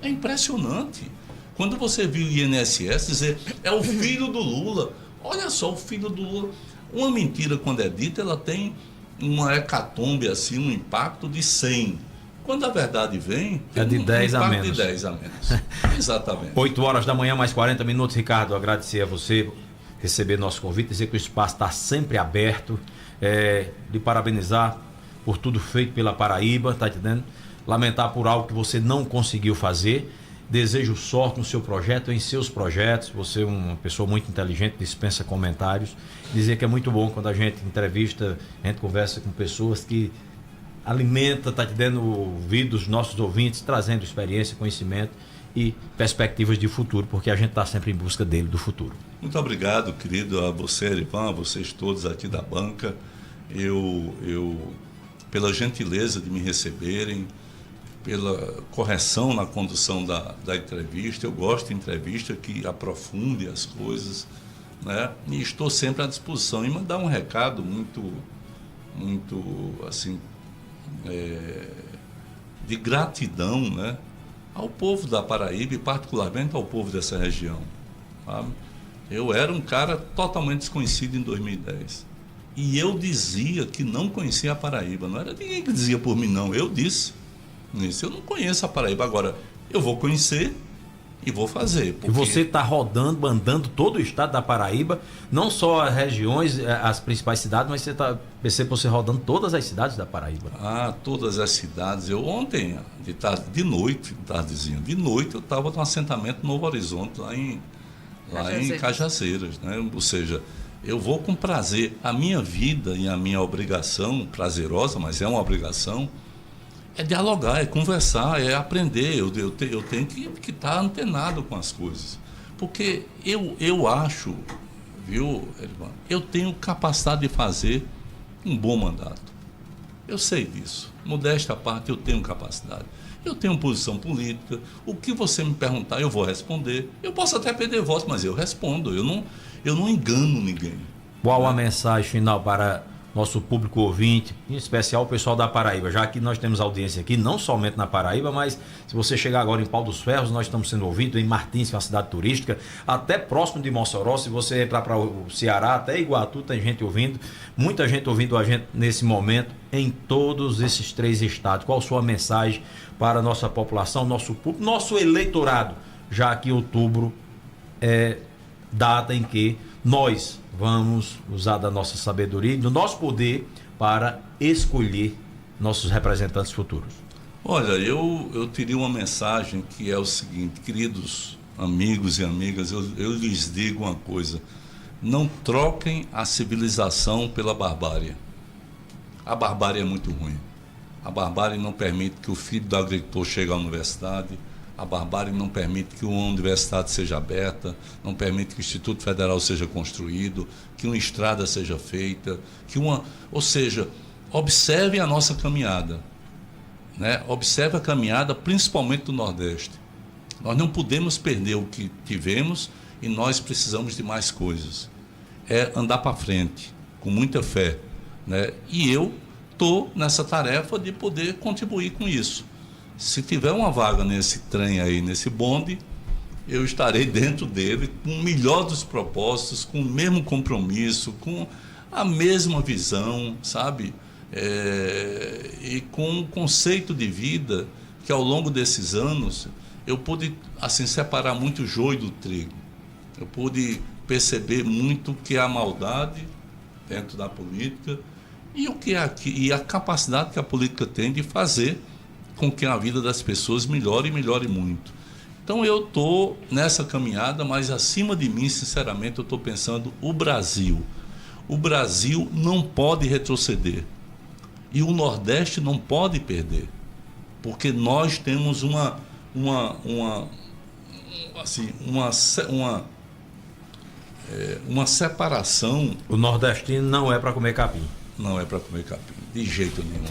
É impressionante. Quando você viu o INSS dizer, é o filho do Lula. Olha só, o filho do Lula. Uma mentira, quando é dita, ela tem uma hecatombe, assim, um impacto de 100. Quando a verdade vem, é de 10 a menos. De 10 a menos. Exatamente. 8 horas da manhã, mais 40 minutos. Ricardo, agradecer a você, receber nosso convite, dizer que o espaço está sempre aberto, lhe parabenizar por tudo feito pela Paraíba, tá entendendo? Lamentar por algo que você não conseguiu fazer. Desejo sorte no seu projeto, em seus projetos. Você é uma pessoa muito inteligente, dispensa comentários. Dizer que é muito bom quando a gente entrevista, a gente conversa com pessoas que alimenta, tá entendendo, o ouvido dos nossos ouvintes, trazendo experiência, conhecimento e perspectivas de futuro, porque a gente está sempre em busca dele, do futuro. Muito obrigado, querido, a você, Erivan, a vocês todos aqui da banca. Eu pela gentileza de me receberem, pela correção na condução da entrevista. Eu gosto de entrevista que aprofunde as coisas, né? E estou sempre à disposição. E mandar um recado muito assim, de gratidão, né, ao povo da Paraíba e particularmente ao povo dessa região, sabe? Eu era um cara totalmente desconhecido em 2010 e eu dizia que não conhecia a Paraíba. Não era ninguém que dizia por mim, não. Eu disse isso. Eu não conheço a Paraíba. Agora eu vou conhecer e vou fazer. Porque... E você está rodando, andando todo o estado da Paraíba, não só as regiões, as principais cidades, mas você está você rodando todas as cidades da Paraíba. Ah, todas as cidades. Eu ontem, de noite, de noite eu estava no assentamento Novo Horizonte, lá em Cajazeiras, né? Ou seja, eu vou com prazer. A minha vida e a minha obrigação, prazerosa, mas é uma obrigação, é dialogar, é conversar, é aprender. Eu tenho que estar antenado com as coisas. Porque eu acho, viu, Erivan, eu tenho capacidade de fazer um bom mandato. Eu sei disso. Modéstia à parte, eu tenho capacidade. Eu tenho posição política. O que você me perguntar, eu vou responder. Eu posso até perder votos, mas eu respondo. Eu não engano ninguém. Qual a mensagem final para nosso público ouvinte, em especial o pessoal da Paraíba, já que nós temos audiência aqui, não somente na Paraíba, mas se você chegar agora em Pau dos Ferros, nós estamos sendo ouvidos, em Martins, que é uma cidade turística, até próximo de Mossoró. Se você entrar para o Ceará, até Iguatu, tem gente ouvindo, muita gente ouvindo a gente nesse momento, em todos esses 3 estados. Qual a sua mensagem para a nossa população, nosso público, nosso eleitorado, já que outubro é data em que nós vamos usar da nossa sabedoria e do nosso poder para escolher nossos representantes futuros? Olha, eu teria uma mensagem que é o seguinte: queridos amigos e amigas, eu lhes digo uma coisa: não troquem a civilização pela barbárie. A barbárie é muito ruim. A barbárie não permite que o filho do agricultor chegue à universidade. A barbárie não permite que uma universidade seja aberta, não permite que o Instituto Federal seja construído, que uma estrada seja feita, ou seja, observe a nossa caminhada, né? Observe a caminhada principalmente do Nordeste. Nós não podemos perder o que tivemos e nós precisamos de mais coisas. É andar para frente, com muita fé, né? E eu estou nessa tarefa de poder contribuir com isso. Se tiver uma vaga nesse trem aí, nesse bonde, eu estarei dentro dele com o melhor dos propósitos, com o mesmo compromisso, com a mesma visão, sabe? E com um conceito de vida que ao longo desses anos eu pude assim separar muito o joio do trigo. Eu pude perceber muito que há maldade dentro da política e a capacidade que a política tem de fazer com que a vida das pessoas melhore e melhore muito. Então eu estou nessa caminhada, mas acima de mim, sinceramente, eu estou pensando o Brasil. O Brasil não pode retroceder. E o Nordeste não pode perder. Porque nós temos uma separação. O nordestino não é para comer capim. Não é para comer capim, de jeito nenhum.